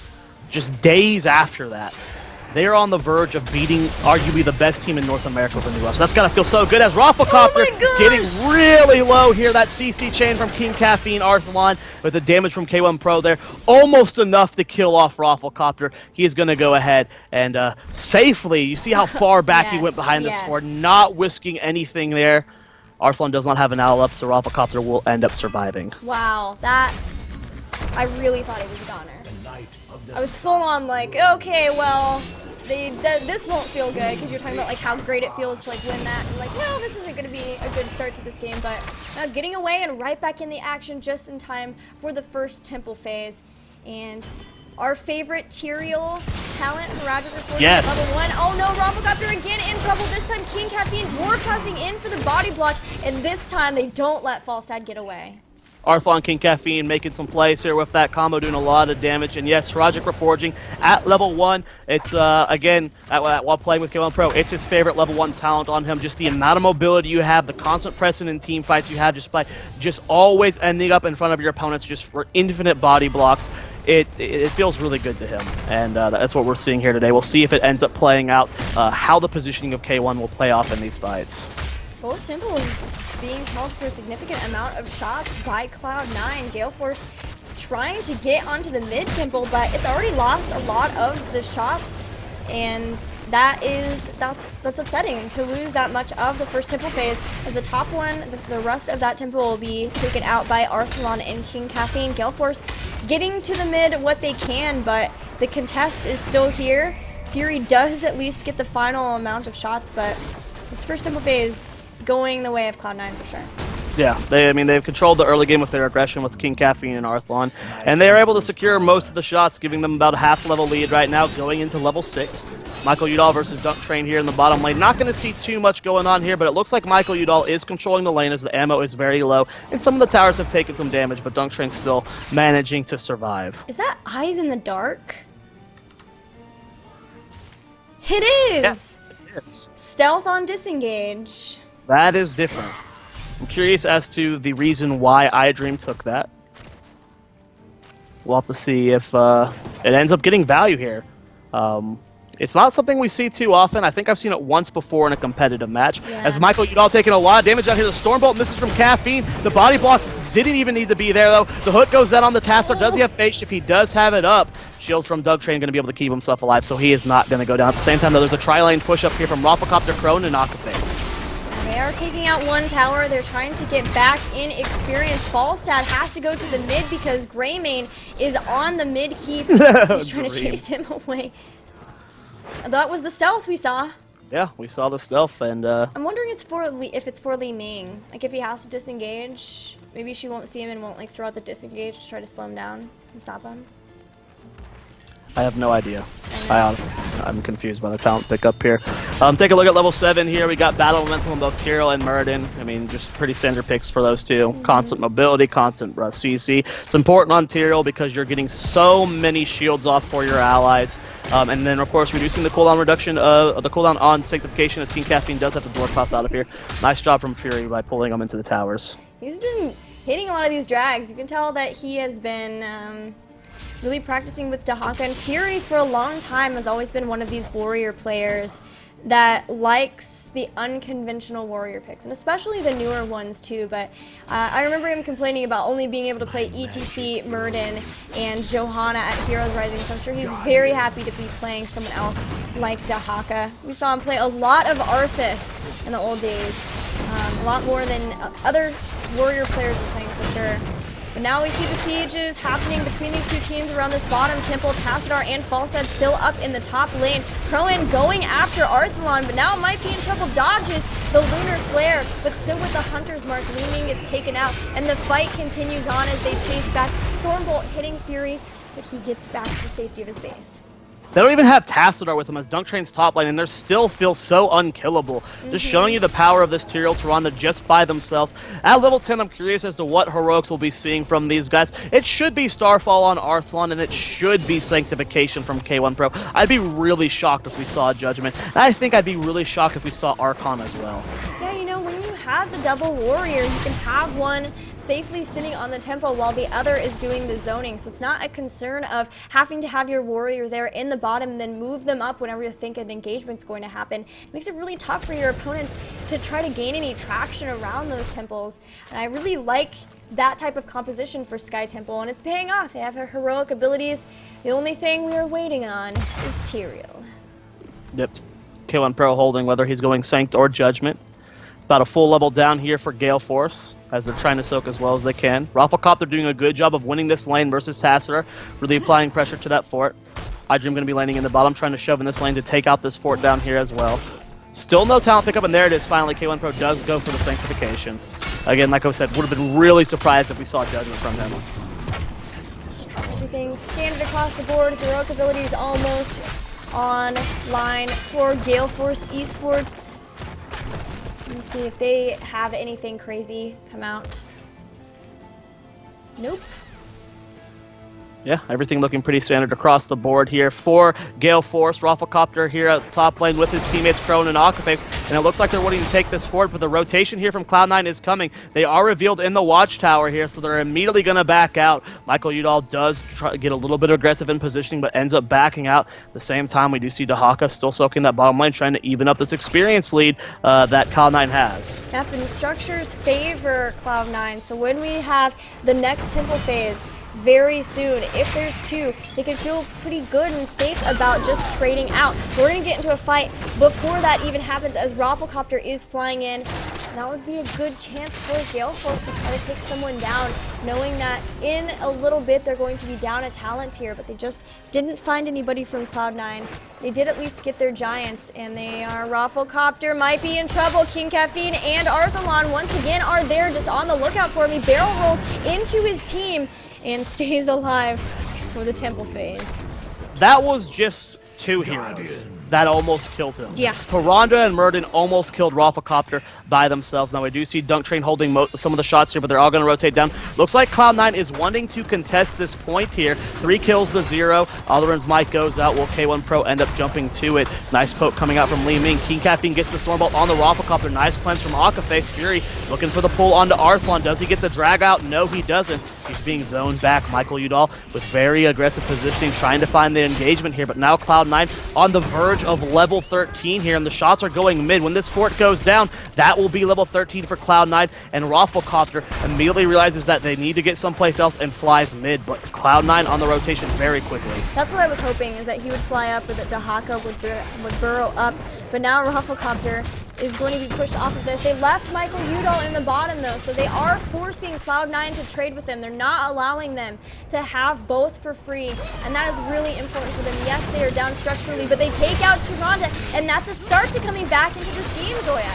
just days after that, they are on the verge of beating arguably the best team in North America with a new So that's gotta feel so good as Rafflecopter getting really low here. That CC chain from King Caffeine, Arthalon with the damage from K1 Pro there. Almost enough to kill off Rafflecopter. He is gonna go ahead and safely, you see how far back he went behind the sword, not whisking anything there. Arthalon does not have an owl up, so Rafflecopter will end up surviving. Wow, that, I really thought it was a goner. I was full on like, okay, well, this won't feel good, because you're talking about like how great it feels to like win that, and like, well, this isn't going to be a good start to this game, but getting away and right back in the action just in time for the first temple phase. And our favorite Tyrael talent, Roger Reporter, yes. level 1. Oh no, Rafflecopter again in trouble. This time King Caffeine dwarf tossing in for the body block, and this time they don't let Falstad get away. Arthalon, King Caffeine making some plays here with that combo, doing a lot of damage. And yes, Roger Reforging at level 1. It's, again, while playing with K1 Pro, it's his favorite level 1 talent on him. Just the amount of mobility you have, the constant pressing in team fights you have just by just always ending up in front of your opponents just for infinite body blocks. It feels really good to him, and that's what we're seeing here today. We'll see if it ends up playing out, how the positioning of K1 will play off in these fights. Both temples being held for a significant amount of shots by Cloud9. Gale Force trying to get onto the mid temple, but it's already lost a lot of the shots, and that's upsetting to lose that much of the first temple phase. As the top one, the rest of that temple will be taken out by Arthalon and King Caffeine. Gale Force getting to the mid what they can, but the contest is still here. Fury does at least get the final amount of shots, but this first temple phase going the way of Cloud9 for sure. Yeah, they've controlled the early game with their aggression with King Caffeine and Arthlon, and they are able to secure most of the shots, giving them about a half-level lead right now, going into level 6. Michael Udall versus Dunk Train here in the bottom lane. Not going to see too much going on here, but it looks like Michael Udall is controlling the lane as the ammo is very low, and some of the towers have taken some damage, but Dunk Train's still managing to survive. Is that Eyes in the Dark? It is! Yeah, it is. Stealth on Disengage. That is different. I'm curious as to the reason why iDream took that. We'll have to see if it ends up getting value here. It's not something we see too often. I think I've seen it once before in a competitive match. Yeah. As Michael Udall taking a lot of damage out here. The Stormbolt misses from Caffeine. The body block didn't even need to be there, though. The hook goes down on the Tassler. Does he have face shift? He does have it up. Shields from Doug Train going to be able to keep himself alive, so he is not going to go down. At the same time, though, there's a tri-lane push up here from Rafflecopter, Crone, and Akaface. They are taking out one tower. They're trying to get back in experience. Falstad has to go to the mid because Greymane is on the mid keep. He's trying to chase him away. That was the stealth we saw. Yeah, we saw the stealth, and I'm wondering if it's for Li Ming. Like if he has to disengage, maybe she won't see him and won't like throw out the disengage to try to slow him down and stop him. I have no idea. I'm confused by the talent pickup here. Take a look at level 7 here. We got battle momentum on both Kirill and Muradin. I mean, just pretty standard picks for those two. Constant mobility, constant CC. It's important on Tyrael because you're getting so many shields off for your allies. And then, of course, reducing the cooldown reduction, the cooldown on Sanctification as King Caffeine does have the door pass out of here. Nice job from Fury by pulling them into the towers. He's been hitting a lot of these drags. You can tell that he has been really practicing with DreamHack, and Fury for a long time has always been one of these warrior players that likes the unconventional warrior picks, and especially the newer ones too. But I remember him complaining about only being able to play ETC, Muradin, and Johanna at Heroes Rising, so I'm sure he's very happy to be playing someone else like DreamHack. We saw him play a lot of Arthas in the old days, a lot more than other warrior players were playing for sure. But now we see the sieges happening between these two teams around this bottom temple. Tassadar and Falstad still up in the top lane. Crowan going after Arthalon, but now might be in trouble. Dodges the Lunar Flare, but still with the Hunter's Mark. Li Ming gets taken out, and the fight continues on as they chase back. Stormbolt hitting Fury, but he gets back to the safety of his base. They don't even have Tassadar with them as Dunk Train's top lane, and they still feel so unkillable. Just showing you the power of this Tyrael Tyrande just by themselves. At level 10, I'm curious as to what heroics we'll be seeing from these guys. It should be Starfall on Arthlon, and it should be Sanctification from K1 Pro. I'd be really shocked if we saw Judgment. And I think I'd be really shocked if we saw Archon as well. Yeah, you know, when you have the double warrior, you can have one safely sitting on the tempo while the other is doing the zoning. So it's not a concern of having to have your warrior there in the bottom and then move them up whenever you think an engagement's going to happen. It makes it really tough for your opponents to try to gain any traction around those temples. And I really like that type of composition for Sky Temple, and it's paying off. They have their heroic abilities. The only thing we are waiting on is Tyrael. Yep. K1 Pro holding whether he's going Sanct or Judgment. About a full level down here for Gale Force as they're trying to soak as well as they can. Rafflecopter doing a good job of winning this lane versus Tassadar, really applying pressure to that fort. iDream going to be landing in the bottom, trying to shove in this lane to take out this fort down here as well. Still no talent pickup, and there it is finally. K1 Pro does go for the Sanctification. Again, like I said, would have been really surprised if we saw Judgment from him. Everything standard across the board. Heroic abilities almost online for Gale Force eSports. Let's see if they have anything crazy come out. Nope. Yeah, everything looking pretty standard across the board here for Gale Force. Rafflecopter here at the top lane with his teammates Crone and Akaface. And it looks like they're wanting to take this forward, but the rotation here from Cloud9 is coming. They are revealed in the watchtower here, so they're immediately going to back out. Michael Udall does try to get a little bit aggressive in positioning, but ends up backing out. At the same time, we do see DreamHack still soaking that bottom lane, trying to even up this experience lead that Cloud9 has. Yep, and the structures favor Cloud9. So when we have the next temple phase, very soon, if there's two, they could feel pretty good and safe about just trading out. We're going to get into a fight before that even happens as Rafflecopter is flying in. that would be a good chance for Gale Force to try to take someone down, knowing that in a little bit they're going to be down a talent here, but they just didn't find anybody from Cloud9. They did at least get their Giants, and they are Rafflecopter might be in trouble. King Caffeine and Arthalon once again are there just on the lookout for him. He barrel rolls into his team and stays alive for the Temple phase. That was just two heroes that almost killed him. Yeah. Taronda and Murden almost killed Rafflecopter by themselves. Now we do see Dunk Train holding some of the shots here, but they're all going to rotate down. Looks like Cloud9 is wanting to contest this point here. 3 kills to 0. Alderon's mic goes out. Will K1 Pro end up jumping to it? Nice poke coming out from Li Ming. King Caffeine gets the Stormbolt on the Rafflecopter. Nice cleanse from Akaface. Fury looking for the pull onto Arthlon. Does he get the drag out? No, he doesn't. He's being zoned back. Michael Udall with very aggressive positioning, trying to find the engagement here, but now Cloud9 on the verge of level 13 here, and the shots are going mid. When this fort goes down, that will be level 13 for Cloud9, and Rafflecopter immediately realizes that they need to get someplace else and flies mid, but Cloud9 on the rotation very quickly. That's what I was hoping, is that he would fly up or that Dahaka would burrow up, but now Rafflecopter is going to be pushed off of this. They left Michael Udall in the bottom though, so they are forcing Cloud9 to trade with them. They're not allowing them to have both for free, and that is really important for them. Yes, they are down structurally, but they take out Taronda, and that's a start to coming back into this game, Zoya.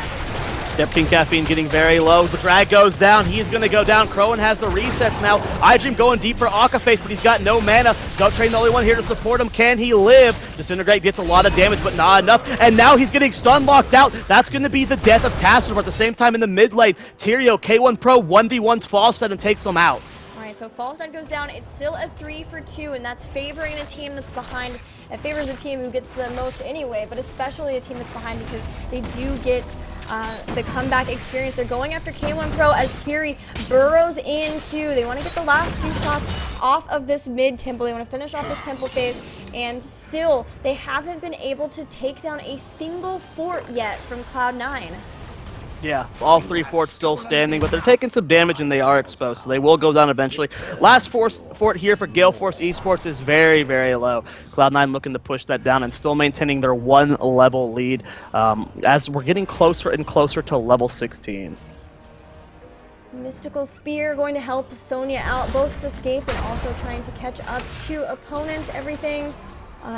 Yep, King Caffeine getting very low. The drag goes down. He's going to go down. Crowan has the resets now. iDream going deep for Akaface, but he's got no mana. Dunk Train the only one here to support him. Can he live? Disintegrate gets a lot of damage, but not enough. And now he's getting stun locked out. That's going to be the death of Tassador. At the same time in the mid lane, Tyrio, K1 Pro 1v1s Falstad and takes him out. Alright, so Falstad goes down. It's still a 3 for 2, and that's favoring a team that's behind. It favors a team who gets the most anyway, but especially a team that's behind because they do get the comeback experience. They're going after K1 Pro as Fury burrows into. They want to get the last few shots off of this mid temple. They want to finish off this temple phase, and still they haven't been able to take down a single fort yet from Cloud9. Yeah, all 3 forts still standing, but they're taking some damage and they are exposed, so they will go down eventually. Last fort here for Gale Force eSports is very, very low. Cloud9 looking to push that down and still maintaining their 1 level lead as we're getting closer and closer to level 16. Mystical Spear going to help Sonya out, both escape and also trying to catch up to opponents. Everything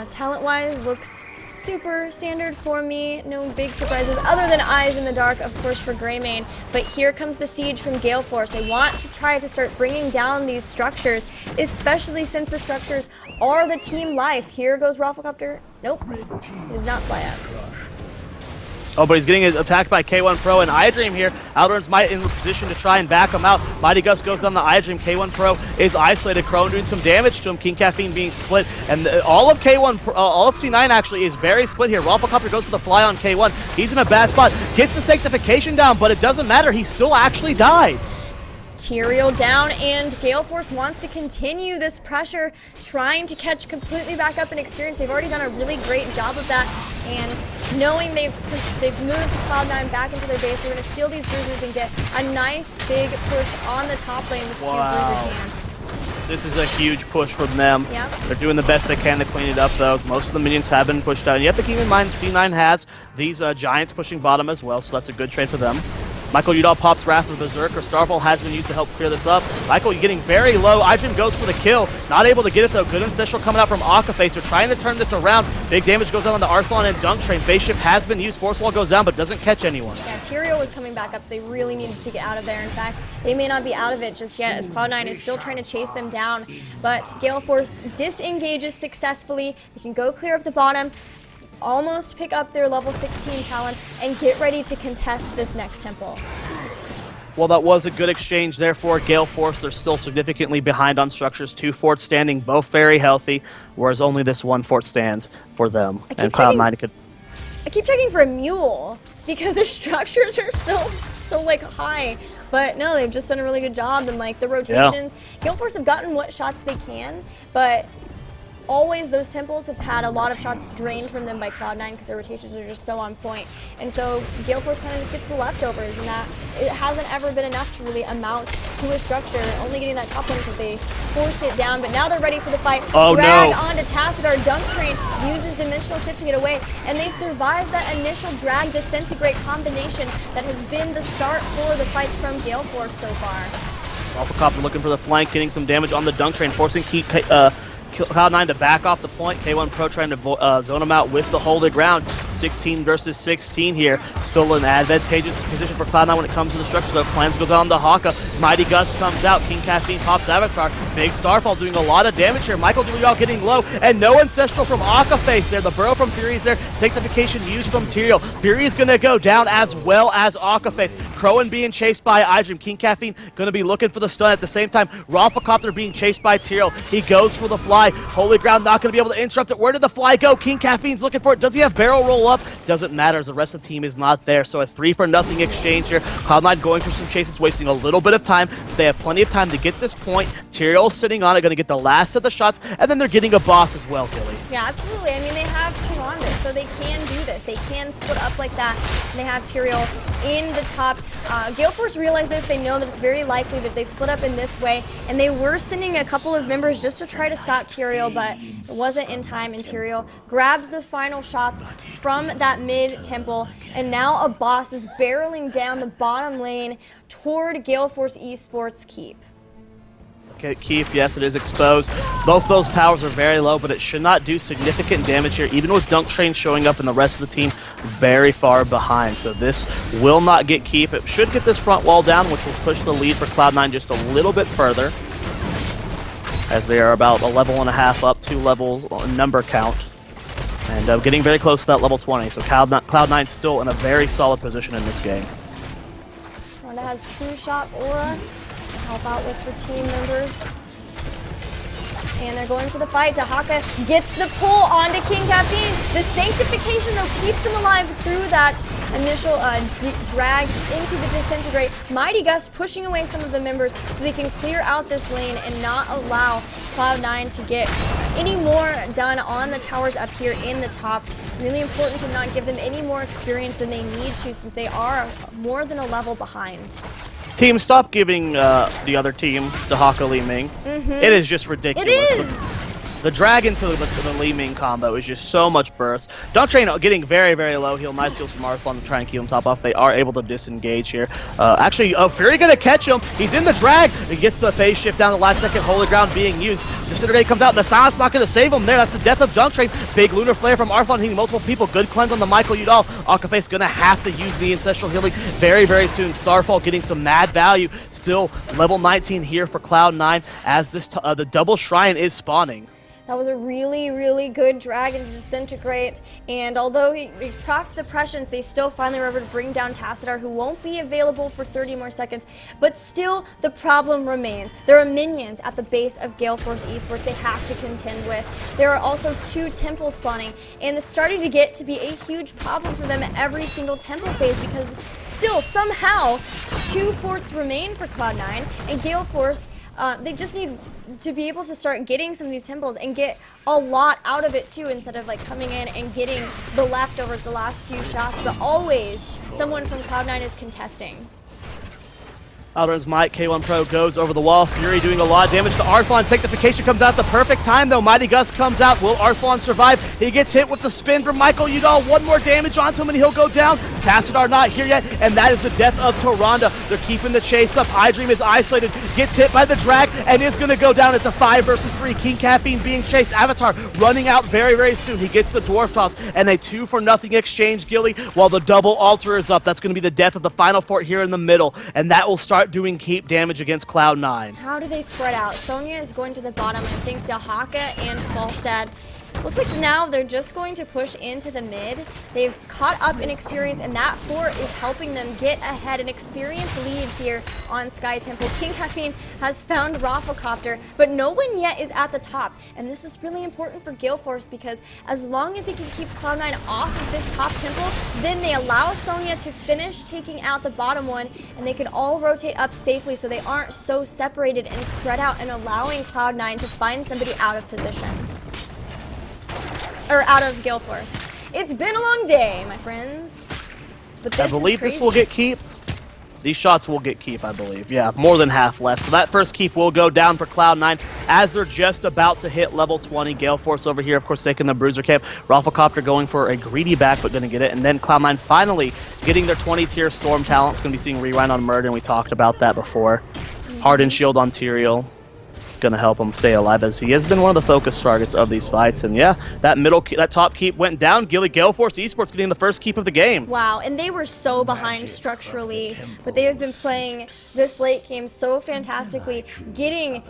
talent-wise looks super standard for me. No big surprises other than Eyes in the Dark, of course, for Greymane. But here comes the siege from Gale Force. They want to try to start bringing down these structures, especially since the structures are the team life. Here goes Rafflecopter. Nope, he does not fly up. Oh, but he's getting attacked by K1 Pro and iDream here. Alderon's Might in position to try and back him out. Mighty Gust goes down the iDream. K1 Pro is isolated. Crowan doing some damage to him. King Caffeine being split. And all of C9 actually is very split here. Rafflecopter goes for the fly on K1. He's in a bad spot. Gets the sanctification down, but it doesn't matter. He still actually died. Tyrio down, and Gale Force wants to continue this pressure, trying to catch completely back up in experience. They've already done a really great job of that, and knowing they've moved Cloud9 back into their base, they're going to steal these bruisers and get a nice big push on the top lane with 2 bruiser camps. This is a huge push from them. Yep. They're doing the best they can to clean it up, though. Most of the minions have been pushed out. And you have to keep in mind, C9 has these Giants pushing bottom as well, so that's a good trade for them. Michael Udall pops Wrath with Berserker. Starfall has been used to help clear this up. Michael getting very low. iDream goes for the kill. Not able to get it though. Good Ancestral coming out from Akaface. They're trying to turn this around. Big damage goes on the Arthlon and Dunk Train. Phase shift has been used. Force Wall goes down but doesn't catch anyone. Yeah, Tyrio was coming back up, so they really needed to get out of there. In fact, they may not be out of it just yet as Cloud9 is still trying to chase them down. But Gale Force disengages successfully. They can go clear up the bottom, almost pick up their level 16 talent, and get ready to contest this next temple. Well, that was a good exchange there for Gale Force. They're still significantly behind on structures. 2 forts standing, both very healthy, whereas only this 1 fort stands for them. And Cloud9 could... I keep checking for a mule because their structures are so like high. But no, they've just done a really good job, and like the rotations. Yeah. Gale Force have gotten what shots they can, but always those temples have had a lot of shots drained from them by Cloud9 because their rotations are just so on point. And so Gale Force kind of just gets the leftovers, and that it hasn't ever been enough to really amount to a structure, only getting that top one because they forced it down. But now they're ready for the fight. Oh, Drag no. onto Tassadar. Dunk Train uses Dimensional Shift to get away, and they survive that initial drag disintegrate combination that has been the start for the fights from Gale Force so far. Copter looking for the flank, getting some damage on the Dunk Train, forcing Cloud9 to back off the point. K1 Pro trying to zone him out with the holy ground. 16 versus 16 here. Still an advantageous position for Cloud9 when it comes to the structure. The plans goes on to Haka. Mighty Gust comes out. King Caffeine pops Avatar. Big Starfall doing a lot of damage here. Michael Gillyweed getting low. And no Ancestral from Akaface there. The Burrow from Fury is there. Sanctification used from Tyrael. Fury is going to go down as well as Akaface. Crowan being chased by iDream. King Caffeine going to be looking for the stun at the same time. Rafflecopter being chased by Tyrael. He goes for the fly. Holy Ground not going to be able to interrupt it. Where did the fly go? King Caffeine's looking for it. Does he have barrel roll up? Doesn't matter as the rest of the team is not there. So a 3-for-0 exchange here. Cloud9 going for some chases, wasting a little bit of time. They have plenty of time to get this point. Tyrael sitting on it, going to get the last of the shots, and then they're getting a boss as well, Gilly. Yeah, absolutely. I mean, they have Tyrande, so they can do this. They can split up like that, and they have Tyrael in the top. Gale Force realized this. They know that it's very likely that they've split up in this way, and they were sending a couple of members just to try to stop Tyrael, but it wasn't in time, and Tyrael grabs the final shots from that mid-temple, and now a boss is barreling down the bottom lane toward Gale Force eSports Keep. Okay, Keep, yes, it is exposed. Both those towers are very low, but it should not do significant damage here, even with Dunk Train showing up and the rest of the team very far behind. So this will not get Keep. It should get this front wall down, which will push the lead for Cloud9 just a little bit further, as they are about a level and a half up, 2 levels on number count. And getting very close to that level 20, so Cloud9 still in a very solid position in this game. Ronda has True Shot Aura to help out with her team members. And they're going for the fight. Dahaka gets the pull onto King Caffeine. The Sanctification, though, keeps him alive through that initial drag into the Disintegrate. Mighty Gust pushing away some of the members so they can clear out this lane and not allow Cloud9 to get any more done on the towers up here in the top. Really important to not give them any more experience than they need to, since they are more than a level behind. Team, stop giving the other team Dahaka Li Ming. It is just ridiculous. It is! The drag into the Li Ming combo is just so much burst. Dunk Train getting very, very low heal. Nice heals from Arflon to try and keep him top off. They are able to disengage here. Actually, Fury gonna catch him. He's in the drag. He gets the phase shift down the last second. Holy Ground being used. Disintegrate comes out. The silence not gonna save him there. That's the death of Dunk Train. Big Lunar Flare from Arflon hitting multiple people. Good cleanse on the Michael Udall. Akaface gonna have to use the Ancestral Healing very, very soon. Starfall getting some mad value. Still level 19 here for Cloud9 as this the double shrine is spawning. That was a really, really good drag into Disintegrate, and although he procced the Prescience, they still finally were able to bring down Tassadar, who won't be available for 30 more seconds, but still the problem remains. There are minions at the base of Gale Force eSports they have to contend with. There are also 2 temples spawning, and it's starting to get to be a huge problem for them at every single temple phase, because still, somehow, 2 forts remain for Cloud9, and Gale Force, they just need to be able to start getting some of these temples and get a lot out of it too, instead of like coming in and getting the leftovers, the last few shots, but always someone from Cloud9 is contesting. Alder's Might, K1 Pro goes over the wall. Fury doing a lot of damage to Arflon. Sanctification comes out at the perfect time, though. Mighty Gust comes out. Will Arflon survive? He gets hit with the spin from Michael Udall. 1 more damage onto him, and he'll go down. Tassadar not here yet, and that is the death of Tyrande. They're keeping the chase up. iDream is isolated, gets hit by the drag, and is going to go down. It's a 5 versus 3. King Caffeine being chased. Avatar running out very, very soon. He gets the Dwarf Toss, and a 2-for-0 exchange, Gilly, while the double altar is up. That's going to be the death of the final fort here in the middle, and that will start doing keep damage against Cloud9. How do they spread out? Zoia is going to the bottom. I think Dahaka and Falstad. Looks like now they're just going to push into the mid. They've caught up in experience, and that fort is helping them get ahead. An experience lead here on Sky Temple. King Caffeine has found Rafflecopter, but no one yet is at the top. And this is really important for Gale Force, because as long as they can keep Cloud9 off of this top temple, then they allow Zoia to finish taking out the bottom one, and they can all rotate up safely so they aren't so separated and spread out, and allowing Cloud9 to find somebody out of position. or out of Gale Force. It's been a long day, my friends. But this I believe is crazy. this will get keep. These shots will get keep, I believe. Yeah, more than half left. So that first keep will go down for Cloud9 as they're just about to hit level 20. Gale Force over here, of course, taking the Bruiser camp. Rafflecopter going for a greedy back, but gonna get it. And then Cloud9 finally getting their 20-tier Storm talent. It's gonna be seeing Rewind on Murder, and we talked about that before. Hardened Shield on Tyrael. Gonna help him stay alive as he has been one of the focus targets of these fights. And yeah, that top keep went down. Gale Force eSports getting the first keep of the game. Wow, and they were so behind structurally, but they have been playing this late game so fantastically, getting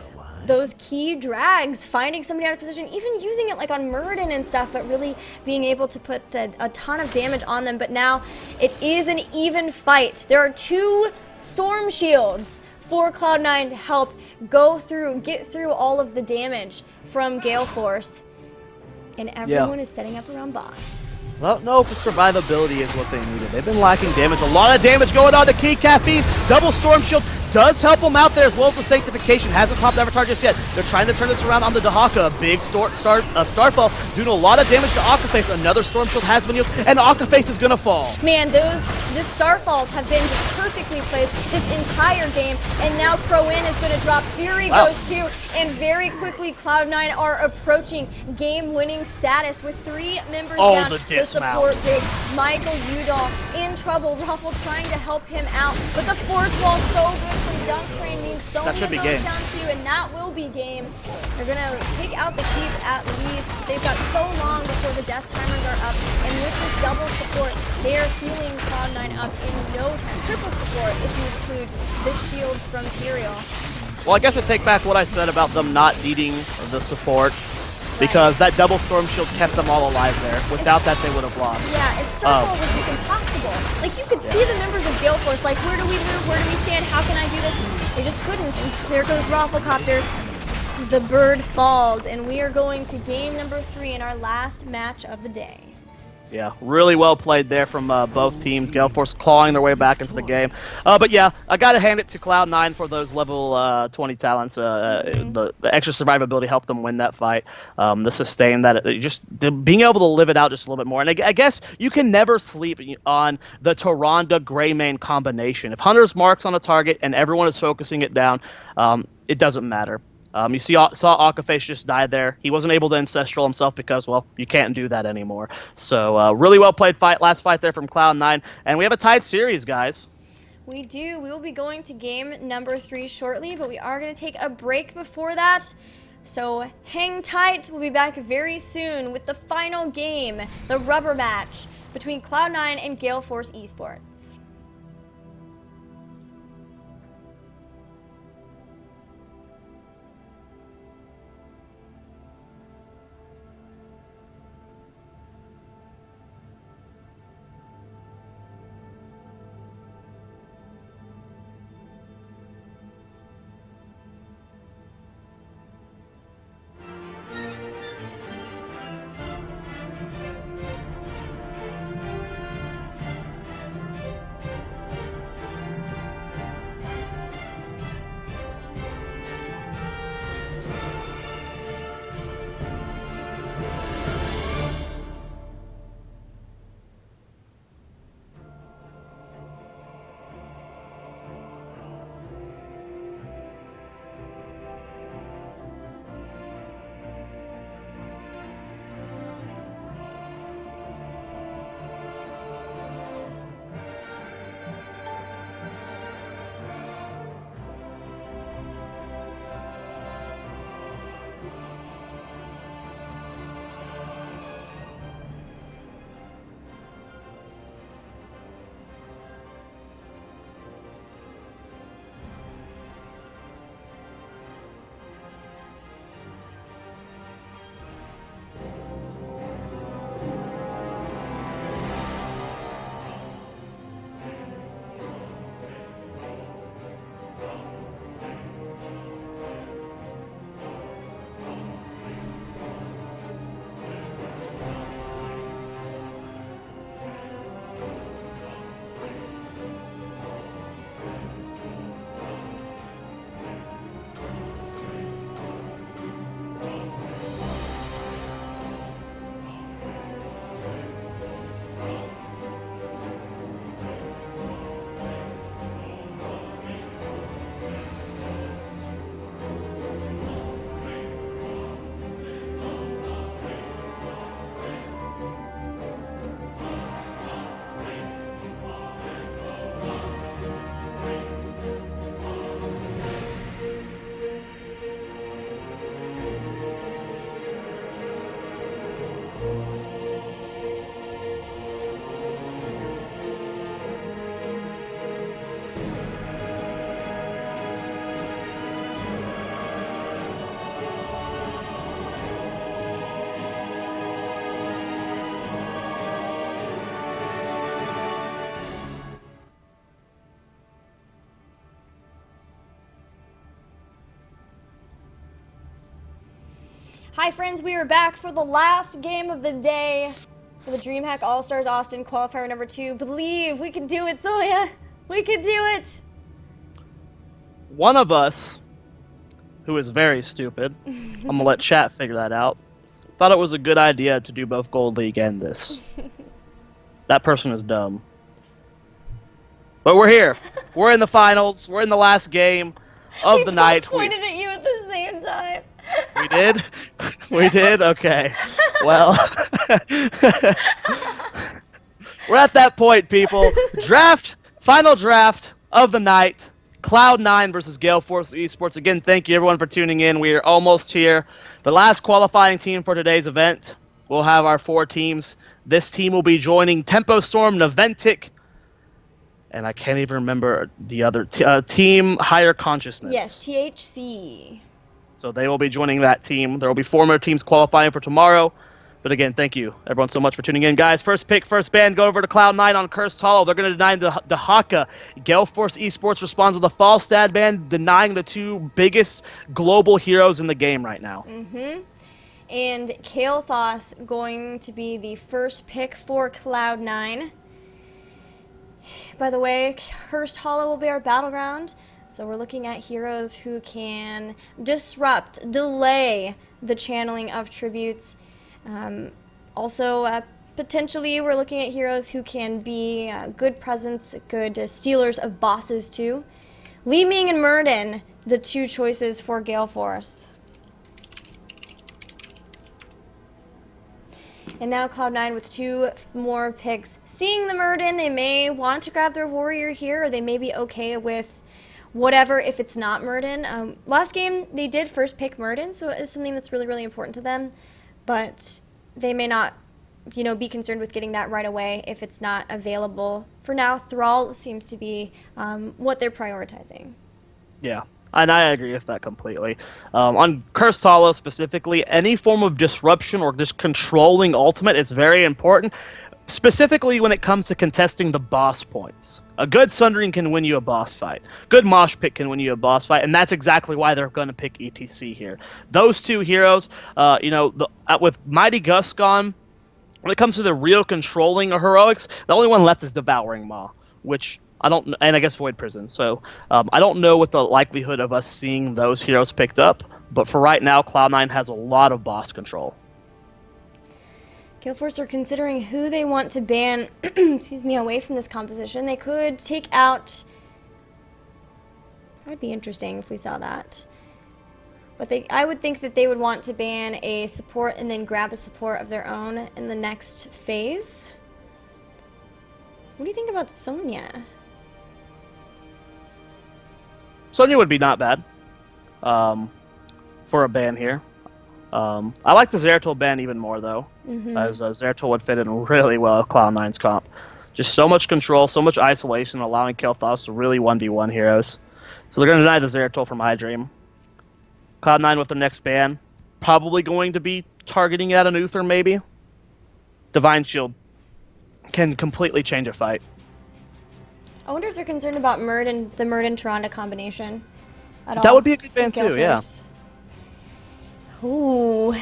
those key drags, finding somebody out of position, even using it like on Muradin and stuff, but really being able to put a ton of damage on them. But now it is an even fight. There are 2 Storm Shields for Cloud9 to help get through all of the damage from Gale Force. And everyone is setting up around boss. Well, no, survivability is what they needed. They've been lacking damage. A lot of damage going on to Key Caffeine. Double Storm Shield does help them out there, as well as the Sanctification. Hasn't popped Avatar just yet. They're trying to turn this around on the Dahaka. A big Starfall doing a lot of damage to Aquaface. Another Storm Shield has been used, and Aquaface is going to fall. Man, this Starfalls have been just perfectly placed this entire game, and now Crowin is going to drop. Fury goes too, and very quickly Cloud9 are approaching game-winning status with 3 members down. The support big, Michael Udall in trouble. Ruffle trying to help him out, but the force wall so good from Dunk Train means so many of those down too, and that will be game. They're going to take out the keep at least. They've got so long before the death timers are up, and with this double support, they are healing Cloud9 up in no time. Triple support if you include the shields from Tyrael. Well, I guess I take back what I said about them not needing the support, because that double Storm Shield kept them all alive there. Without that, they would have lost. Yeah, and Starfall was just impossible. Like, you could see the members of Gale Force, like, where do we move? Where do we stand? How can I do this? They just couldn't. And there goes Rafflecopter. The bird falls, and we are going to game number 3 in our last match of the day. Yeah, really well played there from both teams. Gale Force clawing their way back into the game. But yeah, I got to hand it to Cloud9 for those level 20 talents. The extra survivability helped them win that fight. The sustain, being able to live it out just a little bit more. And I guess you can never sleep on the Tyrande Greymane combination. If Hunter's marks on a target and everyone is focusing it down, it doesn't matter. You saw Aquaface just die there. He wasn't able to Ancestral himself because, well, you can't do that anymore. So really well played fight. Last fight there from Cloud9. And we have a tied series, guys. We do. We will be going to game number 3 shortly, but we are going to take a break before that. So hang tight. We'll be back very soon with the final game, the rubber match between Cloud9 and Gale Force eSports. Hi friends, we are back for the last game of the day for the DreamHack All-Stars Austin Qualifier number 2. Believe we can do it, Zoia. We can do it. One of us, who is very stupid, I'm going to let chat figure that out, thought it was a good idea to do both Gold League and this. That person is dumb. But we're here. We're in the finals. We're in the last game of the night. We pointed at you at the same time. We did? We did? Okay. Well, we're at that point, people. Final draft of the night. Cloud9 versus Gale Force eSports. Again, thank you everyone for tuning in. We are almost here. The last qualifying team for today's event. We'll have our 4 teams. This team will be joining Tempo Storm, Naventic, and I can't even remember the other team, Higher Consciousness. Yes, THC. So they will be joining that team. There will be 4 more teams qualifying for tomorrow. But again, thank you everyone so much for tuning in. Guys, first pick, first ban, go over to Cloud9 on Cursed Hollow. They're going to deny the Haka. Gale Force Esports responds with a false stat ban, denying the 2 biggest global heroes in the game right now. And Kael'thas going to be the first pick for Cloud9. By the way, Cursed Hollow will be our battleground. So we're looking at heroes who can disrupt, delay the channeling of tributes. Also, potentially we're looking at heroes who can be good presence, good stealers of bosses too. Li Ming and Murden, the 2 choices for Gale Force. And now Cloud9 with 2 more picks. Seeing the Murden, they may want to grab their warrior here, or they may be okay with whatever if it's not Murden. Last game, they did first pick Murden, so it is something that's really, really important to them. But they may not, be concerned with getting that right away if it's not available. For now, Thrall seems to be what they're prioritizing. Yeah. And I agree with that completely. On Cursed Hollow specifically, any form of disruption or just controlling ultimate is very important, specifically when it comes to contesting the boss points. A good Sundering can win you a boss fight. Good Mosh Pit can win you a boss fight, and that's exactly why they're going to pick ETC here. Those 2 heroes, with Mighty Gus gone, when it comes to the real controlling of heroics, the only one left is Devouring Maw, which I don't, and I guess Void Prison. So I don't know what the likelihood of us seeing those heroes picked up, but for right now, Cloud9 has a lot of boss control. Gale Force are considering who they want to ban, away from this composition. They could take out. That would be interesting if we saw that. But I would think that they would want to ban a support and then grab a support of their own in the next phase. What do you think about Sonya? Sonya would be not bad for a ban here. I like the Zeratul ban even more, though, as Zeratul would fit in really well with Cloud9's comp. Just so much control, so much isolation, allowing Kael'thas to really 1v1 heroes. So they're going to deny the Zeratul from iDream. Cloud9 with the next ban, probably going to be targeting at an Uther, maybe. Divine Shield can completely change a fight. I wonder if they're concerned about the Murden-Tyrande combination at all. That would be a good ban too, yeah. Ooh,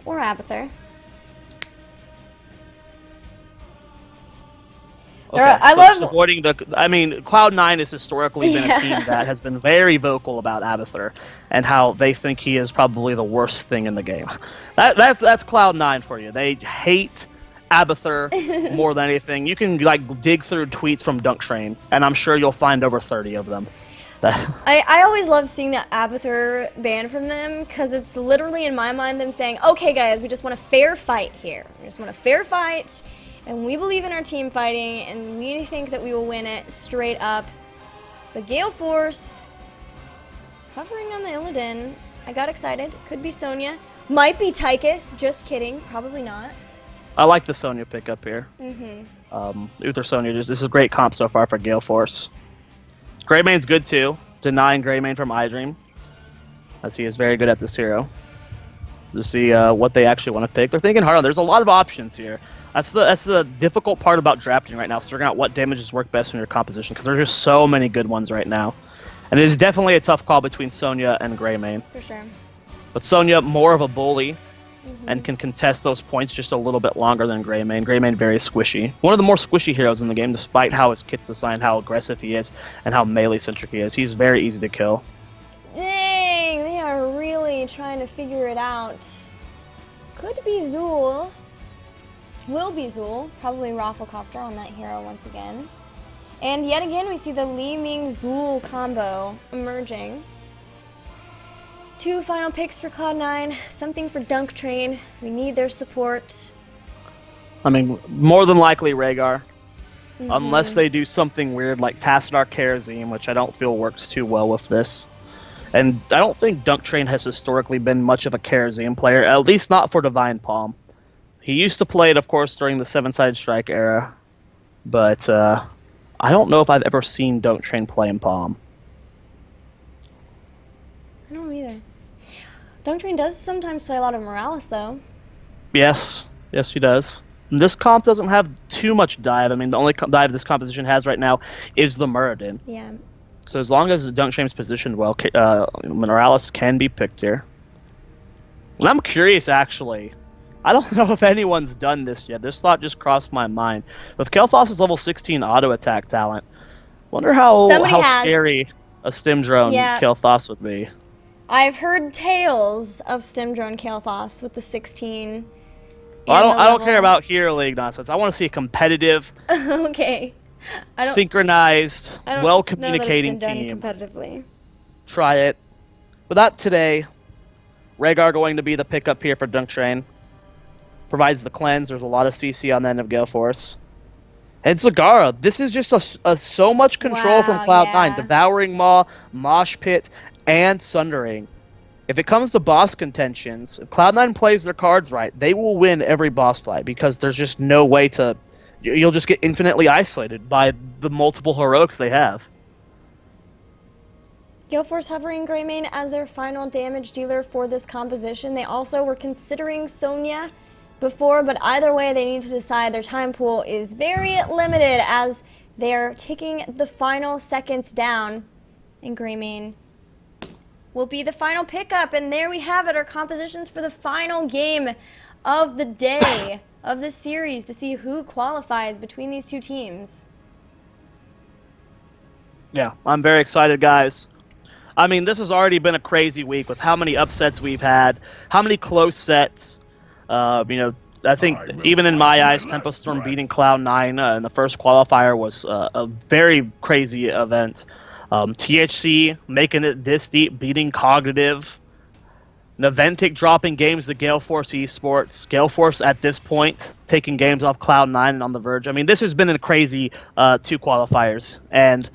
or Abathur. Okay, I love avoiding the. I mean, Cloud9 has historically been a team that has been very vocal about Abathur and how they think he is probably the worst thing in the game. That's Cloud9 for you. They hate Abathur more than anything. You can dig through tweets from Dunk Train, and I'm sure you'll find over 30 of them. I always love seeing that Abathur ban from them, because it's literally in my mind them saying, okay guys, we just want a fair fight here. We just want a fair fight, and we believe in our team fighting, and we think that we will win it straight up. But Gale Force, hovering on the Illidan, I got excited. Could be Sonya. Might be Tychus, just kidding, probably not. I like the Sonya pickup here. Uther Sonya, this is a great comp so far for Gale Force. Greymaine's good too, denying Greymane from iDream, as he is very good at this hero. To see what they actually want to pick. They're thinking hard on. There's a lot of options here. That's the difficult part about drafting right now, figuring out what damages work best in your composition, because there's just so many good ones right now. And it is definitely a tough call between Sonya and Greymane. For sure. But Zoia, more of a bully, and can contest those points just a little bit longer than Greymane. Greymane very squishy. One of the more squishy heroes in the game, despite how his kit's designed, how aggressive he is, and how melee-centric he is. He's very easy to kill. Dang, they are really trying to figure it out. Could be Zool. Will be Zool. Probably Rafflecopter on that hero once again. And yet again, we see the Li Ming Zool combo emerging. 2 final picks for Cloud9. Something for Dunk Train. We need their support. I mean, more than likely Rhaegar. Unless they do something weird like Tassadar Karazim, which I don't feel works too well with this. And I don't think Dunk Train has historically been much of a Karazim player, at least not for Divine Palm. He used to play it, of course, during the 7-Side Strike era. But I don't know if I've ever seen Dunk Train play in Palm. I don't know either. Dunk Train does sometimes play a lot of Morales, though. Yes. Yes, he does. And this comp doesn't have too much dive. I mean, the only dive this composition has right now is the Muradin. Yeah. So as long as the Dunk Train's positioned well, Morales can be picked here. And I'm curious, actually. I don't know if anyone's done this yet. This thought just crossed my mind. With Kael'thas's level 16 auto attack talent, wonder how scary a stim drone Kael'thas would be. I've heard tales of stim drone Kael'thas with the 16. Well, I don't care about Hero League nonsense. I want to see a competitive, okay. synchronized, well-communicating team. Competitively. Try it. But not today. Rhaegar going to be the pickup here for Dunk Train. Provides the cleanse. There's a lot of CC on the end of Gale Force. And Zagara, this is just so much control from Cloud9. Devouring Maw, Mosh Pit, and Sundering. If it comes to boss contentions, if Cloud9 plays their cards right, they will win every boss fight because there's just no way to... You'll just get infinitely isolated by the multiple heroics they have. Gale Force hovering Greymane as their final damage dealer for this composition. They also were considering Zoia before, but either way they need to decide. Their time pool is very limited as they're taking the final seconds down, and Greymane will be the final pickup. And there we have it, our compositions for the final game of the day of the series to see who qualifies between these two teams. Yeah, I'm very excited, guys. I mean, this has already been a crazy week with how many upsets we've had, how many close sets. I think even in my eyes, Tempo Storm beating Cloud9 in the first qualifier was a very crazy event. THC making it this deep, beating Cognitive. Naventic dropping games to Gale Force eSports. Gale Force at this point taking games off Cloud9 and on the verge. I mean, this has been a crazy 2 qualifiers, and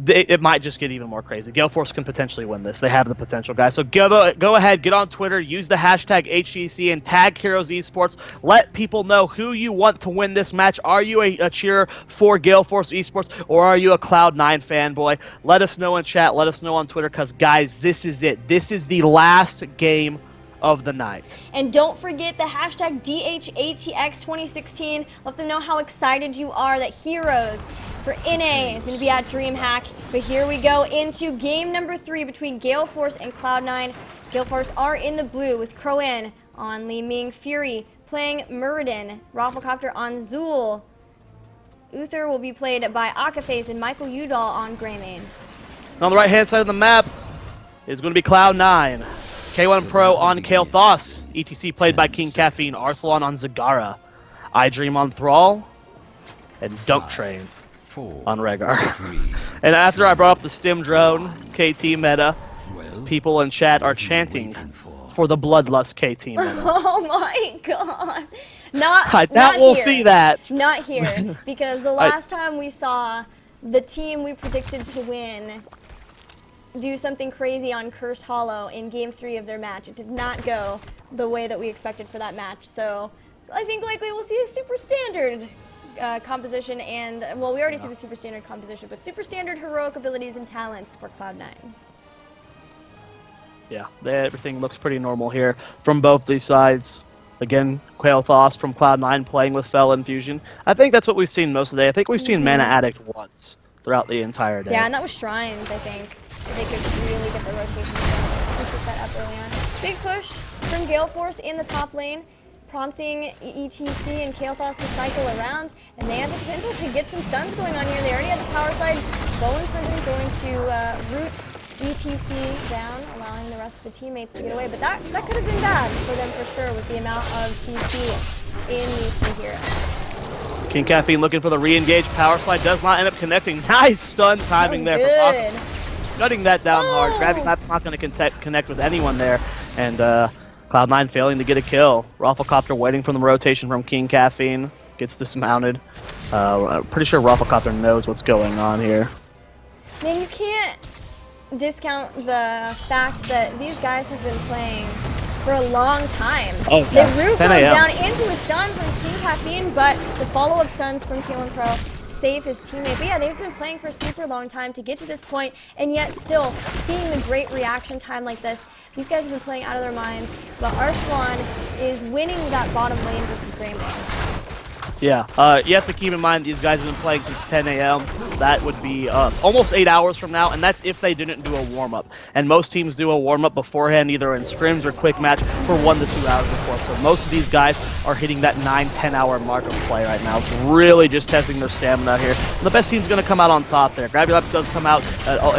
it might just get even more crazy. Gale Force can potentially win this. They have the potential, guys. So go ahead, get on Twitter, use the hashtag HGC, and tag Heroes Esports. Let people know who you want to win this match. Are you a cheerer for Gale Force Esports, or are you a Cloud9 fanboy? Let us know in chat. Let us know on Twitter, because, guys, this is it. This is the last game of the night. And don't forget the hashtag DHATX2016. Let them know how excited you are that Heroes for NA is going to be at DreamHack. But here we go into game number 3 between Gale Force and Cloud9. Gale Force are in the blue with Crowan on Li Ming, Fury playing Muradin, Rafflecopter on Zool. Uther will be played by Akaface and Michael Udall on Greymane. On the right-hand side of the map is going to be Cloud9. K1 Pro on Kael'thas, ETC played by King Caffeine, Arthalon on Zagara, iDream on Thrall, and Dunk Train on Rhaegar. And after I brought up the Stim Drone KT meta, people in chat are chanting for the Bloodlust KT meta. Oh my god. I doubt we'll here. See that. Not here, because the last time we saw the team we predicted to win do something crazy on Cursed Hollow in Game 3 of their match. It did not go the way that we expected for that match. So I think likely we'll see a super standard composition, and, well, we already see the super standard composition, but super standard heroic abilities and talents for Cloud9. Yeah, everything looks pretty normal here from both these sides. Again, Kael'thas from Cloud9 playing with Fel Infusion. I think that's what we've seen most of the day. I think we've seen Mana Addict once throughout the entire day. Yeah, and that was Shrines, I think. They could really get the rotation going to put that up early on. Big push from Gale Force in the top lane, prompting ETC and Kael'Thas to cycle around, and they have the potential to get some stuns going on here. They already have the power side. Bowen's Prison going to root ETC down, allowing the rest of the teammates to get away, but that could have been bad for them for sure with the amount of CC in these three heroes. King Caffeine looking for the re-engage. Power slide does not end up connecting. Nice stun timing there good. from Aqua. Shutting that down hard. Gravity Lap's not going to connect with anyone there, and Cloud9 failing to get a kill. Rafflecopter waiting for the rotation from King Caffeine. Gets dismounted. Pretty sure Rafflecopter knows what's going on here. Man, you can't discount the fact that these guys have been playing for a long time. Oh, The yes. root 10 goes a.m. down into a stun from King Caffeine, but the follow-up stuns from K1 Pro save his teammate. But yeah, they've been playing for a super long time to get to this point, and yet still seeing the great reaction time like this. These guys have been playing out of their minds, but Arthlon is winning that bottom lane versus Gray Lane. Yeah, you have to keep in mind these guys have been playing since 10 a.m. That would be almost 8 hours from now, and that's if they didn't do a warm-up. And most teams do a warm-up beforehand, either in scrims or quick match, for 1 to 2 hours before. So most of these guys are hitting that 9-10 hour mark of play right now. It's really just testing their stamina here. And the best team's going to come out on top there. Gravity Labs does come out,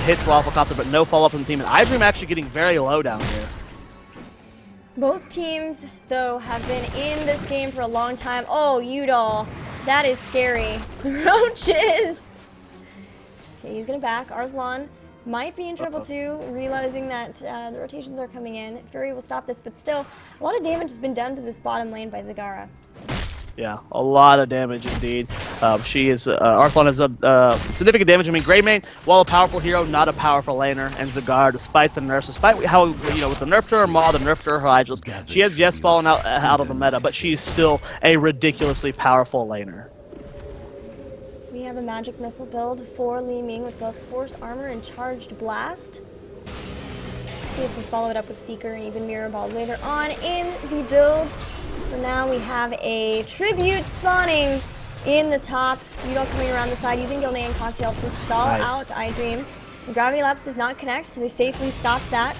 hits Rafflecopter, but no follow-up from the team. And iDream actually getting very low down here. Both teams, though, have been in this game for a long time. Oh, Udall, that is scary. Roaches! Okay, he's gonna back. Arthlon might be in trouble too, realizing that the rotations are coming in. Fury will stop this, but still, a lot of damage has been done to this bottom lane by Zagara. Yeah, a lot of damage indeed. Arthlon has a significant damage. I mean, Greymane, while a powerful hero, not a powerful laner. And Zagara, despite the nerfs, despite how, with the nerf to her Maw, the nerf to her Hydrals, she has, yes, fallen out of the meta, but she's still a ridiculously powerful laner. We have a magic missile build for Li Ming with both Force Armor and Charged Blast. See if we follow it up with Seeker and even Mirror Ball later on in the build. For now, we have a Tribute spawning in the top. Udall coming around the side using Gillyweed and Cocktail to stall out iDream. The Gravity Lapse does not connect, so they safely stop that.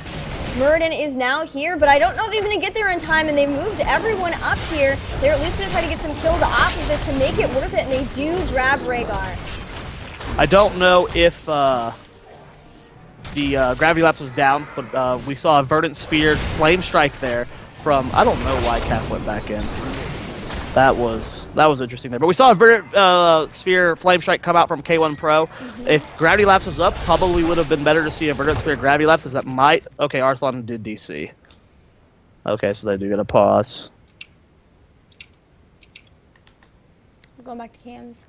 Muradin is now here, but I don't know if he's going to get there in time, and they've moved everyone up here. They're at least going to try to get some kills off of this to make it worth it, and they do grab Rhaegar. I don't know if the Gravity Lapse was down, but we saw a Verdant Sphere Flame Strike there from, I don't know why Cap went back in. That was interesting there. But we saw a Verdant Sphere Flame Strike come out from K1 Pro. If Gravity Lapse was up, probably would have been better to see a Verdant Sphere Gravity Lapse, as that might... Okay, Arthlon did DC. Okay, so they do get a pause. We're going back to cams.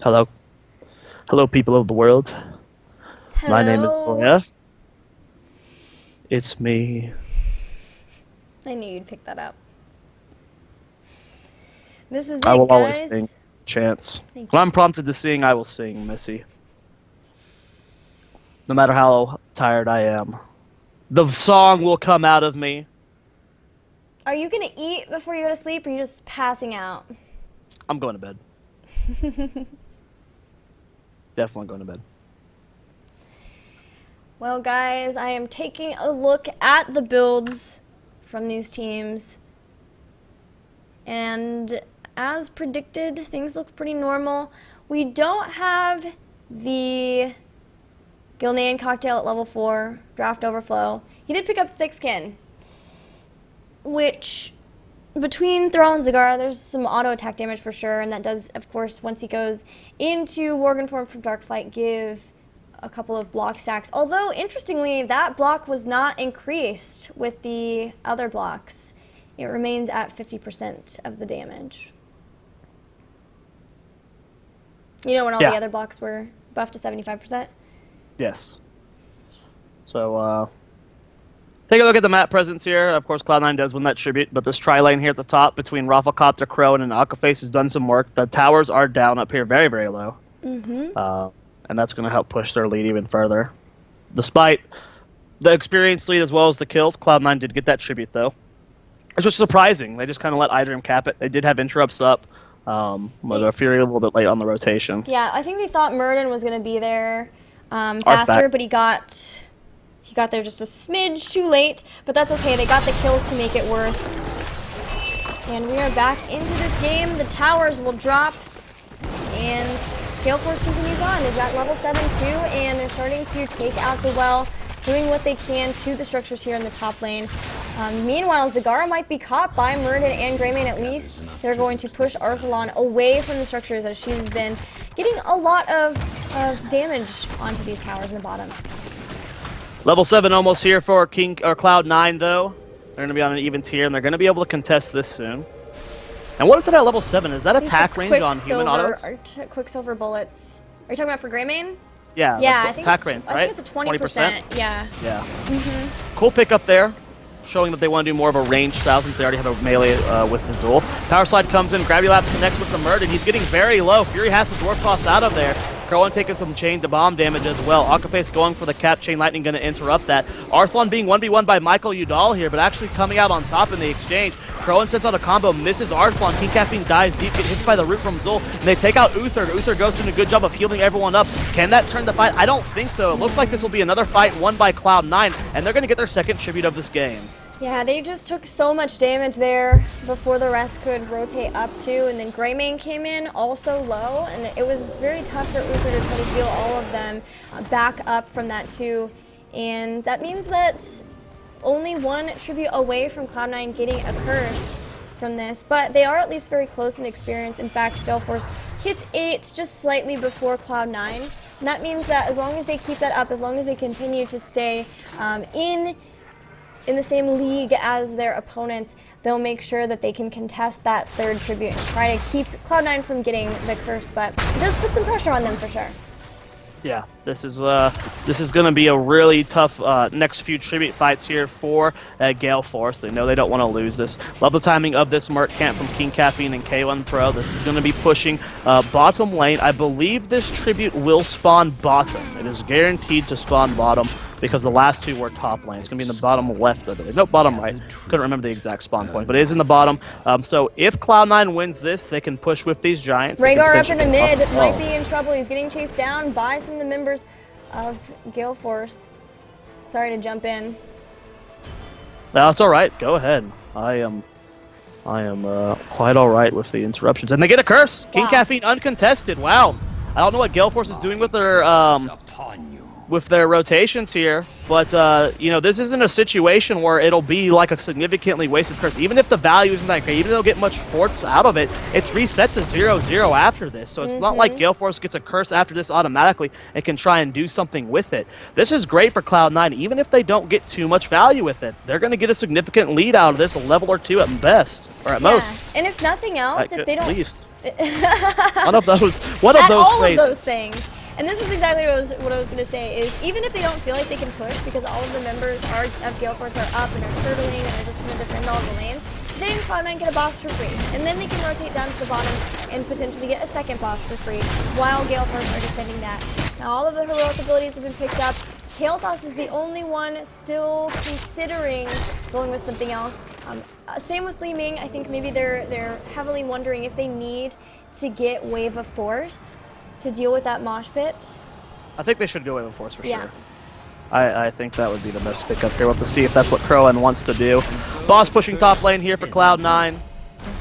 Hello. Hello, people of the world. Hello. My name is Zoia. It's me. I knew you'd pick that up. This is I it, will guys. always sing. Chance. Thank When I'm prompted to sing, I will sing, Missy. No matter how tired I am. The song will come out of me. Are you going to eat before you go to sleep, or are you just passing out? I'm going to bed. Definitely going to bed. Well, guys, I am taking a look at the builds from these teams. And as predicted, things look pretty normal. We don't have the Gilnean Cocktail at level 4, Draft Overflow. He did pick up Thick Skin, which, between Thrall and Zagara, there's some auto attack damage for sure, and that does, of course, once he goes into Worgen form from Darkflight, give a couple of block stacks. Although, interestingly, that block was not increased with the other blocks. It remains at 50% of the damage. You know when all the other blocks were buffed to 75%? Yes. So, take a look at the map presence here. Of course, Cloud9 does win that tribute, but this tri-lane here at the top between Rafflecopter, Crone, and Aquaface has done some work. The towers are down up here very, very low. And that's going to help push their lead even further. Despite the experienced lead as well as the kills, Cloud9 did get that tribute, though. It's just surprising. They just kind of let iDream cap it. They did have interrupts up. But they're Fury a little bit late on the rotation. Yeah, I think they thought Murden was going to be there Arth's faster, back. but he got there just a smidge too late. But that's okay. They got the kills to make it worth. And we are back into this game. The towers will drop, and Gale Force continues on. They've got level 7 too, and they're starting to take out the well, doing what they can to the structures here in the top lane. Meanwhile, Zagara might be caught by Murden and Greymane at least. They're going to push Arthalon away from the structures as she's been getting a lot of damage onto these towers in the bottom. Level 7 almost here for Cloud9 though. They're going to be on an even tier, and they're going to be able to contest this soon. And what is it at level 7? Is that attack range on human autos? Quicksilver bullets. Are you talking about for Greymane? Yeah, Yeah, that's I think attack range, right? I think it's a 20%. Yeah. Yeah. Cool pickup there, showing that they want to do more of a range style since they already have a melee with the Zul. Power slide comes in, Grabulapse connects with the Murden. He's getting very low. Fury has the Dwarf Toss out of there. Crowan taking some chain to bomb damage as well. Akapace going for the cap, Chain Lightning going to interrupt that. Arthalon being 1v1 by Michael Udall here, but actually coming out on top in the exchange. Crowan sends out a combo, misses Arthalon. King Caffeine dives deep, gets hit by the root from Zul, and they take out Uther. Uther goes doing a good job of healing everyone up. Can that turn the fight? I don't think so. It looks like this will be another fight won by Cloud9, and they're going to get their second tribute of this game. Yeah, they just took so much damage there before the rest could rotate up to, and then Greymane came in also low, and it was very tough for Uther to try to heal all of them back up from that too, and that means that only one tribute away from Cloud9 getting a curse from this, but they are at least very close in experience. In fact, Gale Force hits 8 just slightly before Cloud9, and that means that as long as they keep that up, as long as they continue to stay in the same league as their opponents, they'll make sure that they can contest that third tribute and try to keep Cloud9 from getting the curse, but it does put some pressure on them for sure. Yeah, this is going to be a really tough next few tribute fights here for Gale Force. They know they don't want to lose this. Love the timing of this Merc camp from King Caffeine and K1 Pro. This is going to be pushing bottom lane. I believe this tribute will spawn bottom. It is guaranteed to spawn bottom, because the last two were top lane. It's going to be in the bottom left, I believe. Nope, bottom right. Couldn't remember the exact spawn point, but it is in the bottom. So if Cloud9 wins this, they can push with these Giants. Rhaegar up in the mid might be in trouble. He's getting chased down by some of the members of Gale Force. Sorry to jump in. That's all right. Go ahead. I am quite all right with the interruptions. And they get a curse. King Caffeine uncontested. Wow. I don't know what Gale Force is doing with their rotations here, but you know, this isn't a situation where it'll be like a significantly wasted curse. Even if the value isn't that great, even if they'll get much forts out of it, it's reset to 0-0 after this. So it's not like Gale Force gets a curse after this automatically and can try and do something with it. This is great for Cloud9. Even if they don't get too much value with it, they're going to get a significant lead out of this, a level or two at best, or at most. And if nothing else, if they don't... At least. one of those things. And this is exactly what I was going to say, is even if they don't feel like they can push, because all of the members of Gale Force are up and are turtling and are just going to defend all the lanes, then Cloud9 get a boss for free. And then they can rotate down to the bottom and potentially get a second boss for free, while Gale Force are defending that. Now all of the heroic abilities have been picked up. Kael'thas is the only one still considering going with something else. Same with Li Ming. I think maybe they're heavily wondering if they need to get Wave of Force to deal with that mosh pit. I think they should go Wave of Force for sure. I think that would be the best pickup here. We'll have to see if that's what Crowan wants to do. Boss pushing top lane here for Cloud9.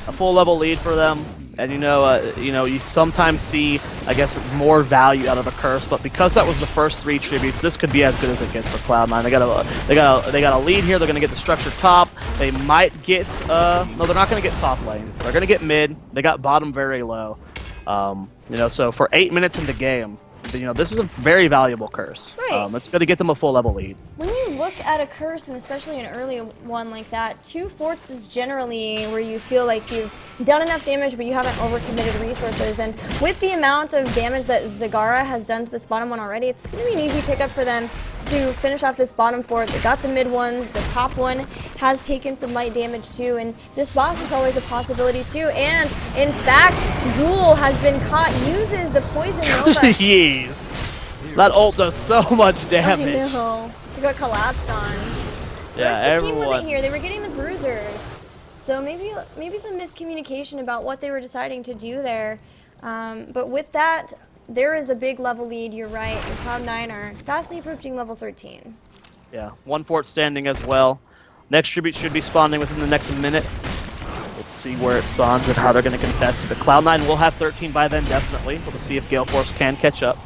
A full level lead for them. And you know, you sometimes see, I guess, more value out of a curse, but because that was the first 3 tributes, this could be as good as it gets for Cloud9. They got a lead here. They're gonna get the structure top. They might get no, they're not gonna get top lane. They're gonna get mid. They got bottom very low. You know, so for 8 minutes in the game, you know, this is a very valuable curse. Right. It's going to get them a full level lead. When you look at a curse, and especially an early one like that, 2 forts is generally where you feel like you've done enough damage, but you haven't overcommitted resources. And with the amount of damage that Zagara has done to this bottom one already, it's going to be an easy pickup for them to finish off this bottom fort. They got the mid one, the top one has taken some light damage too, and this boss is always a possibility too. And in fact, Zul has been caught, uses the poison nova. Jeez. That ult does so much damage. I know. He got collapsed on. Yeah, First, the team wasn't here. They were getting the bruisers. So So maybe some miscommunication about what they were deciding to do there. But with that, there is a big level lead, you're right, and Cloud9 are fastly approaching level 13. Yeah, 1 fort standing as well. Next tribute should be spawning within the next minute. We'll see where it spawns and how they're going to contest. But Cloud9 will have 13 by then, definitely. We'll see if Gale Force can catch up.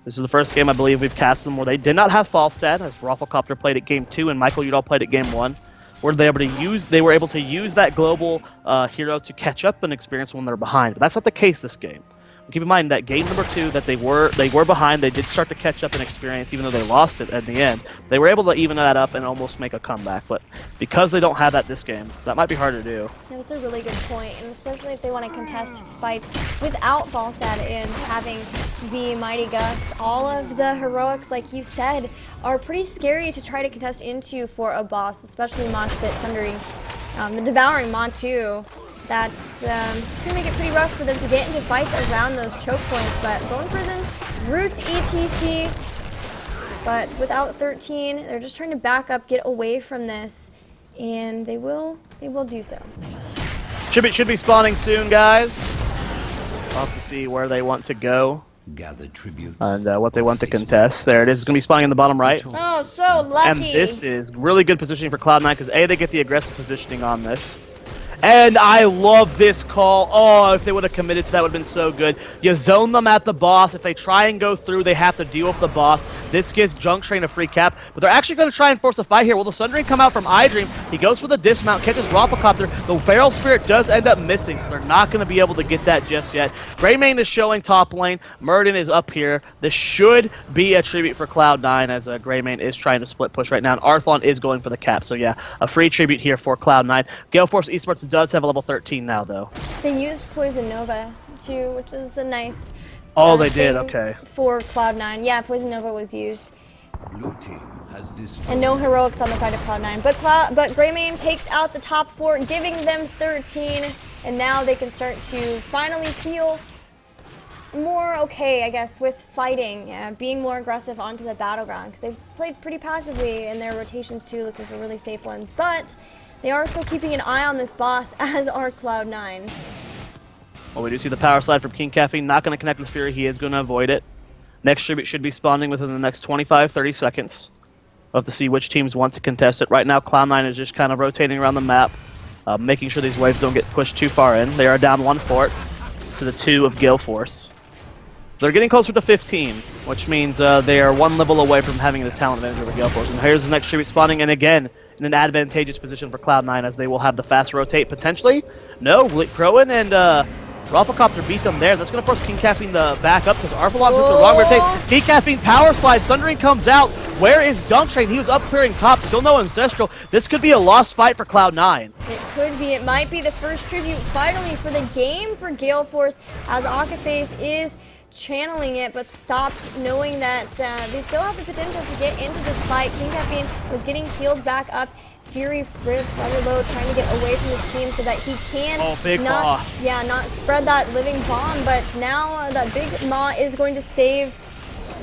This is the first game I believe we've cast them where they did not have Falstad, as Rafflecopter played at game 2 and Michael Udall played at game 1. Where they were able to use that global hero to catch up an experience when they're behind. But that's not the case this game. Keep in mind that game number 2 that they were behind, they did start to catch up in experience even though they lost it at the end. They were able to even that up and almost make a comeback, but because they don't have that this game, that might be hard to do. Yeah, that's a really good point, and especially if they want to contest fights without Falstad and having the Mighty Gust. All of the heroics, like you said, are pretty scary to try to contest into for a boss, especially Mosh Pit, Sundering, the Devouring Mod too. That's it's gonna make it pretty rough for them to get into fights around those choke points. But Bone Prison, Roots, etc. But without 13, they're just trying to back up, get away from this, and they will do so. Should be spawning soon, guys. We'll have to see where they want to go. Gather tribute. And what they want to contest. There it is. It's going to be spawning in the bottom right. Oh, so lucky. And this is really good positioning for Cloud9 because A, they get the aggressive positioning on this. And I love this call. Oh, if they would have committed to that, would have been so good. You zone them at the boss. If they try and go through, they have to deal with the boss. This gives Junk Train a free cap, but they're actually going to try and force a fight here. Will the Sundering come out from iDream? He goes for the dismount, catches Rafflecopter. The Feral Spirit does end up missing, so they're not going to be able to get that just yet. Greymane is showing top lane. Murden is up here. This should be a tribute for Cloud9 as Greymane is trying to split push right now, and Arthlon is going for the cap. So yeah, a free tribute here for Cloud9. Gale Force eSports does have a level 13 now, though. They used Poison Nova too, which is a nice they did, okay. For Cloud9. Yeah, Poison Nova was used. Blue team has destroyed. And no heroics on the side of Cloud9. But Greymane takes out the top 4, giving them 13, and now they can start to finally feel more okay, I guess, with fighting, being more aggressive onto the battleground, because they've played pretty passively in their rotations too, looking for really safe ones. But they are still keeping an eye on this boss, as are Cloud9. Well, we do see the power slide from King Caffeine, not going to connect with Fury. He is going to avoid it. Next tribute should be spawning within the next 25-30 seconds. We'll have to see which teams want to contest it. Right now, Cloud9 is just kind of rotating around the map, making sure these waves don't get pushed too far in. They are down 1 fort to the 2 of Gale Force. They're getting closer to 15, which means they are 1 level away from having the talent advantage over Gale Force. And here's the next tribute spawning, and again, in an advantageous position for Cloud9 as they will have the fast rotate potentially. No, Crowan and Rafflecopter beat them there. That's going to force King Caffeine to back up because Arthlon took the wrong rotate. King Caffeine power slide. Sundering comes out. Where is Dunk Train? He was up clearing top. Still no Ancestral. This could be a lost fight for Cloud9. It could be. It might be the first tribute finally for the game for Gale Force as Akaface is channeling it, but stops knowing that they still have the potential to get into this fight. King Caffeine was getting healed back up. Fury rather low, trying to get away from his team so that he can not spread that living bomb. But now that big maw is going to save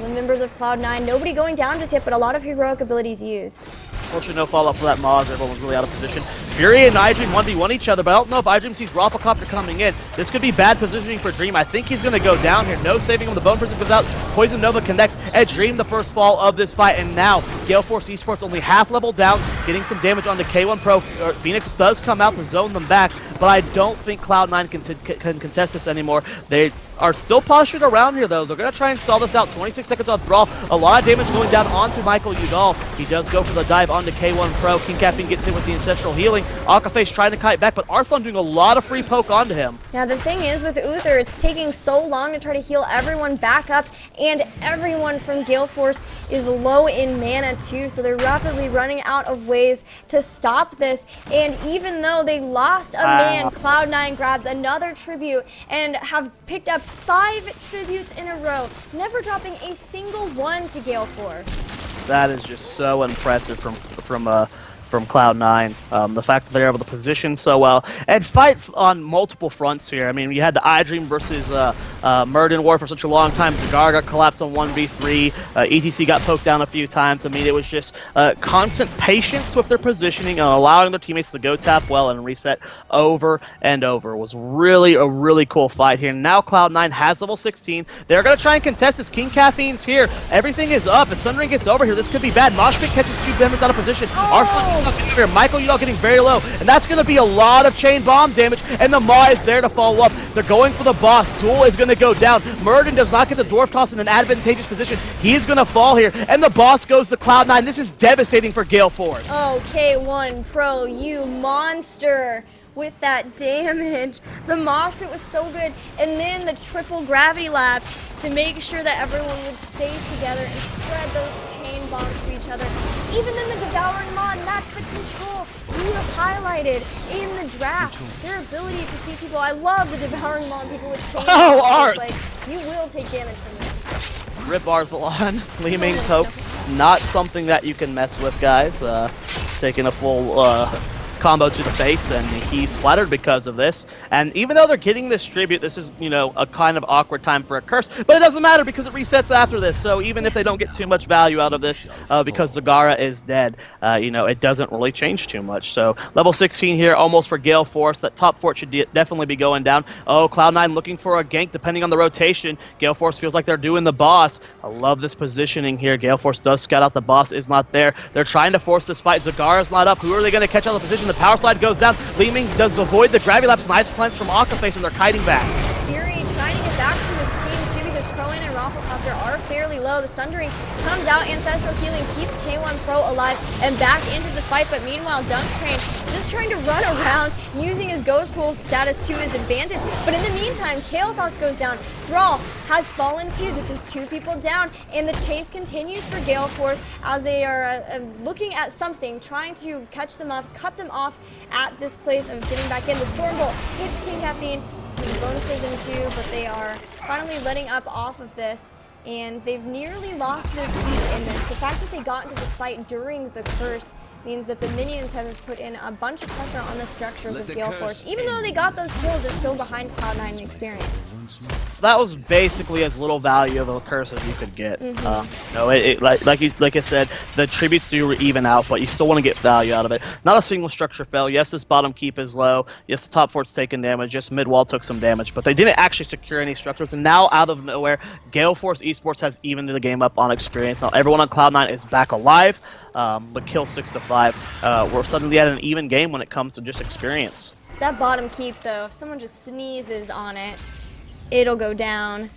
the members of Cloud9. Nobody going down just yet, but a lot of heroic abilities used. Fortunately, no follow-up for that Maz. Everyone was really out of position. Fury and iDream 1v1 each other, but I don't know if iDream sees Rafflecopter coming in. This could be bad positioning for Dream. I think he's going to go down here. No saving him. The Bone Prison goes out. Poison Nova connects. And Dream the first fall of this fight. And now, Gale Force eSports only half level down, getting some damage onto K1 Pro. Phoenix does come out to zone them back, but I don't think Cloud9 can contest this anymore. They are still postured around here, though. They're going to try and stall this out. 26 seconds on Thrall. A lot of damage going down onto Michael Udall. He does go for the dive onto K1 Pro. King Caffeine gets hit with the Ancestral Healing. Akaface trying to kite back, but Arthlon doing a lot of free poke onto him. Now, the thing is with Uther, it's taking so long to try to heal everyone back up, and everyone from Gale Force is low in mana, too, so they're rapidly running out of ways to stop this. And even though they lost a man, Cloud9 grabs another tribute and have picked up 5 tributes in a row, never dropping a single one to Gale Force. That is just so impressive from from Cloud9. The fact that they're able to position so well and fight on multiple fronts here. I mean, you had the iDream versus Murden war for such a long time. Zagar got collapsed on 1v3. ETC got poked down a few times. I mean, it was just constant patience with their positioning and allowing their teammates to go tap well and reset over and over. It was really a really cool fight here. Now Cloud9 has level 16. They're going to try and contest this. King Caffeine's here. Everything is up. If Sundering gets over here, this could be bad. Moshpit catches 2 members out of position. Arslan stuck in here. Michael Udall getting very low. And that's going to be a lot of chain bomb damage. And the Maw is there to follow up. They're going for the boss. Zool is going to go down. Murden does not get the Dwarf Toss in an advantageous position. He is going to fall here. And the boss goes to Cloud9. This is devastating for Gale Force. Oh, K1 Pro, you monster. With that damage. The mosh pit was so good. And then the triple gravity laps to make sure that everyone would stay together and spread those chain bombs to each other. Even then the Devouring Maw, that's the control you have highlighted in the draft. Their ability to keep people. I love the Devouring Maw and people with chain bombs. Art! Like, you will take damage from them. Rip Arthalon, Li Ming poke. Not something that you can mess with, guys. Taking a full combo to the face, and he's splattered because of this. And even though they're getting this tribute, this is, you know, a kind of awkward time for a curse, but it doesn't matter because it resets after this. So even if they don't get too much value out of this, because Zagara is dead, you know, it doesn't really change too much. So level 16 here, almost for Gale Force. That top fort should definitely be going down. Oh, Cloud9 looking for a gank depending on the rotation. Gale Force feels like they're doing the boss. I love this positioning here. Gale Force does scout out. The boss is not there. They're trying to force this fight. Zagara's not up. Who are they going to catch out of the position? The power slide goes down. Li Ming does avoid the gravity laps. Nice cleanse from Aquaface, and they're kiting back. Fury trying to get back to his team too, because Crowan and Rafflecopter are fairly low. The Sundering comes out. Ancestral Healing keeps K1 Pro alive and back into the fight. But meanwhile, Dunk Train just trying to run around, using his Ghost Wolf status to his advantage. But in the meantime, Kael'thas goes down. Thrall has fallen too. This is 2 people down, and the chase continues for Gale Force as they are looking at something, trying to catch them off, cut them off at this place of getting back in. The Storm Bolt hits King Caffeine, bonuses in 2, but they are finally letting up off of this, and they've nearly lost their feet in this. The fact that they got into this fight during the curse means that the minions have put in a bunch of pressure on the structures of Gale Force. Even though they got those kills, they're still behind Cloud9 in experience. So that was basically as little value of a curse as you could get. No, like I said, the tributes do even out, but you still want to get value out of it. Not a single structure fell. Yes, this bottom keep is low. Yes, the top fort's taken damage. Yes, mid wall took some damage, but they didn't actually secure any structures. And now, out of nowhere, Gale Force eSports has evened the game up on experience. Now everyone on Cloud9 is back alive. But kill 6-5. We're suddenly at an even game when it comes to just experience. That bottom keep, though, if someone just sneezes on it, it'll go down.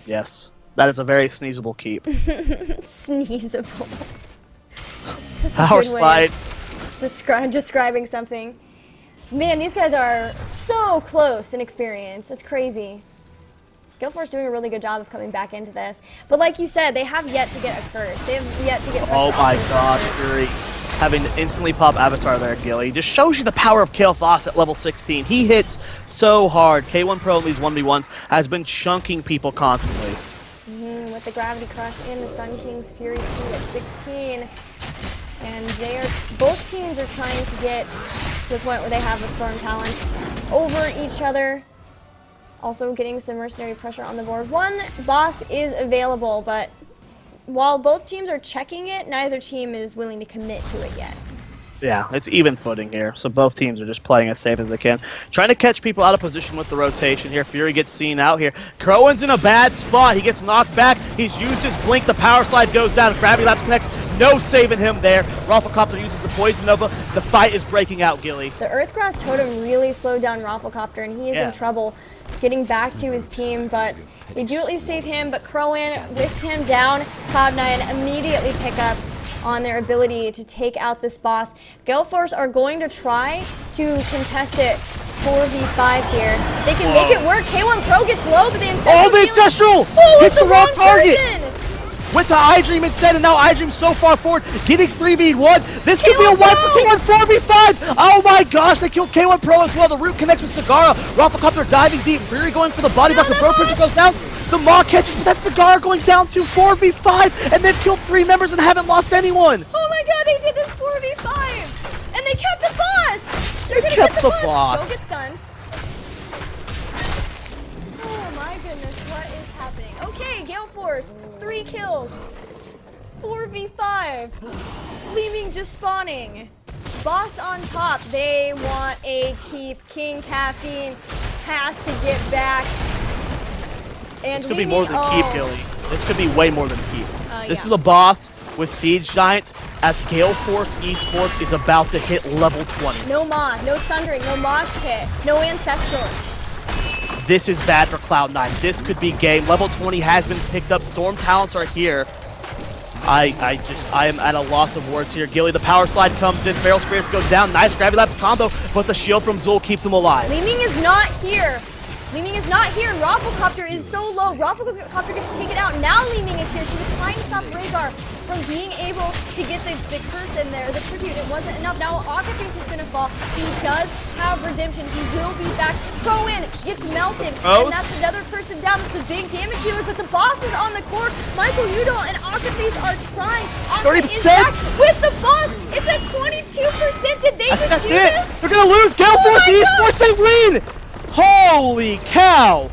Yes, that is a very sneezable keep. Sneezable. That's Power a good way slide. of describing something. Man, these guys are so close in experience. It's crazy. Gale Force doing a really good job of coming back into this. But like you said, they have yet to get a curse. They have yet to get Oh my god, Fury. Having to instantly pop Avatar there, Gilly. Just shows you the power of Kael'thas at level 16. He hits so hard. K1 Pro in these 1v1s has been chunking people constantly. With the Gravity Crush and the Sun King's Fury 2 at 16. And both teams are trying to get to the point where they have the Storm Talents over each other. Also getting some mercenary pressure on the board. One boss is available, but while both teams are checking it, neither team is willing to commit to it yet. Yeah, it's even footing here, so both teams are just playing as safe as they can. Trying to catch people out of position with the rotation here. Fury gets seen out here. Crowan's in a bad spot. He gets knocked back. He's used his blink. The power slide goes down. Gravity Lapse connects. No saving him there. Rafflecopter uses the Poison Nova. The fight is breaking out, Gilly. The Earthgrass Totem really slowed down Rafflecopter, and he is in trouble getting back to his team, but they do at least save him. But Crowan, with him down, Cloud9 immediately pick up on their ability to take out this boss. Gale Force are going to try to contest it 4v5 here. They can make it work. K1 Pro gets low, but the Ancestral... Oh, the Ancestral! Oh, hits the wrong target! Person. Went to iDream instead, and now iDream's so far forward, getting 3v1. This could be a wipe for K1 4v5. Oh my gosh, they killed K1 Pro as well. The root connects with Sagara. Rafflecopter diving deep. Fury going for the body back. The Pro Pressure goes down. The Maw catches, but that's Sagara going down to 4v5, and they've killed 3 members and haven't lost anyone. Oh my god, they did this 4v5. and they kept the boss! They're gonna kept get the the boss! boss. Don't get stunned. Oh my goodness, what is happening? Okay, Gale Force, 3 kills. 4v5. Gleaming just spawning. Boss on top. They want a keep. King Caffeine has to get back. And This could be more than keep, Gilly. This could be way more than keep. This yeah. is a boss with Siege Giants as Gale Force eSports is about to hit level 20. No Ma, no Sundering, no Mosh Pit, no Ancestral. This is bad for Cloud9. This could be game. Level 20 has been picked up. Storm talents are here. I am at a loss of words here. Gilly, the power slide comes in. Feral Spirits goes down. Nice Gravity Lapse combo, but the shield from Zool keeps him alive. Leeming is not here. Leeming is not here, and Rafflecopter is so low. Rafflecopter gets taken out. Now Leeming is here. She was trying to stop Rhaegar from being able to get the curse in there, the tribute. It wasn't enough. Now Octaface is going to fall. He does have redemption. He will be back. Throw in, gets melted, and that's another person down. That's a big damage dealer, but the boss is on the court. Michael Udall and Octaface are trying. 30%? Is back with the boss. It's at 22%. Did they just do this? They're going to lose. Gale Force eSports, they win! Holy cow!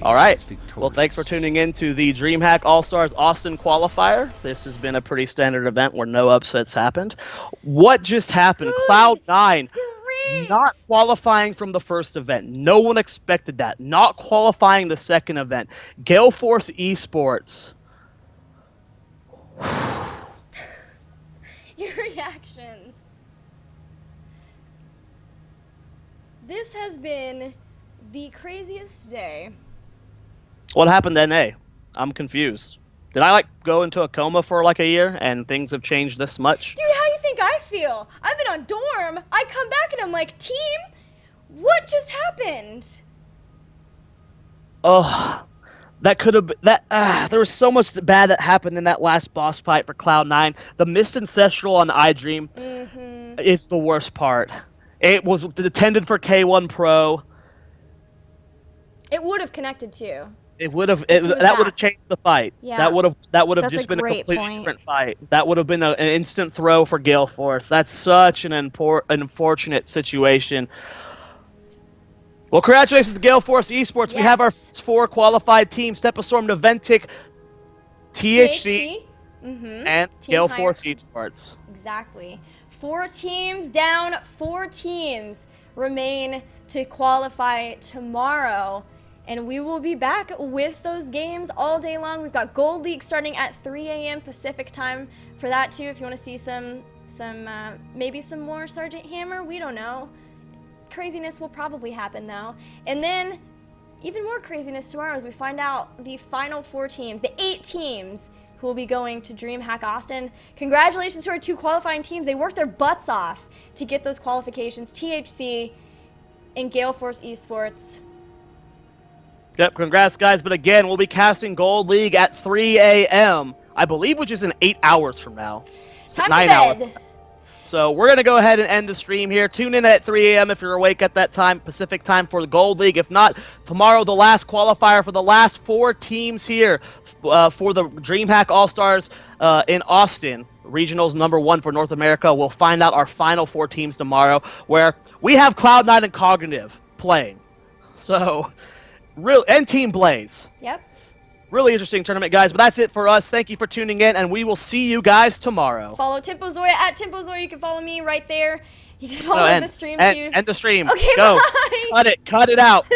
All right. Well, thanks for tuning in to the DreamHack All-Stars Austin Qualifier. This has been a pretty standard event where no upsets happened. What just happened? Cloud9 not qualifying from the first event. No one expected that. Not qualifying the second event. Gale Force eSports. Your reactions. This has been the craziest day. What happened to NA? I'm confused. Did I go into a coma for a year and things have changed this much? Dude, how do you think I feel? I've been on dorm. I come back and I'm like, team, what just happened? Oh, that could have been there was so much bad that happened in that last boss fight for Cloud9. The missed Ancestral on iDream is the worst part. It was intended for K1 Pro. It would have connected too. It would have that would have changed the fight. Yeah. That would have just been a completely different fight. That would have been an instant throw for Gale Force. That's such an unfortunate situation. Well, congratulations to Gale Force eSports. Yes. We have our 4 qualified teams: Stepastorm, Naventic, THC, and Gale Force eSports. Exactly. 4 teams down, 4 teams remain to qualify tomorrow. And we will be back with those games all day long. We've got Gold League starting at 3 a.m. Pacific time for that too. If you want to see maybe some more Sergeant Hammer, we don't know. Craziness will probably happen though. And then even more craziness tomorrow as we find out the final 4 teams, the 8 teams who will be going to DreamHack Austin. Congratulations to our 2 qualifying teams. They worked their butts off to get those qualifications. THC and Gale Force eSports. Yep, congrats, guys. But again, we'll be casting Gold League at 3 a.m., I believe, which is in 8 hours from now. Time 9 to hours. bed. So we're going to go ahead and end the stream here. Tune in at 3 a.m. if you're awake at that time, Pacific time, for the Gold League. If not, tomorrow, the last qualifier for the last 4 teams here for the DreamHack All-Stars in Austin. Regionals #1 for North America. We'll find out our final 4 teams tomorrow, where we have Cloud9 and Cognitive playing. So... and Team Blaze. Yep. Really interesting tournament, guys. But that's it for us. Thank you for tuning in, and we will see you guys tomorrow. Follow Tempo Zoia at Tempo Zoia. You can follow me right there. You can follow the stream too. End the stream. Okay, Go. bye. Cut it. Cut it out.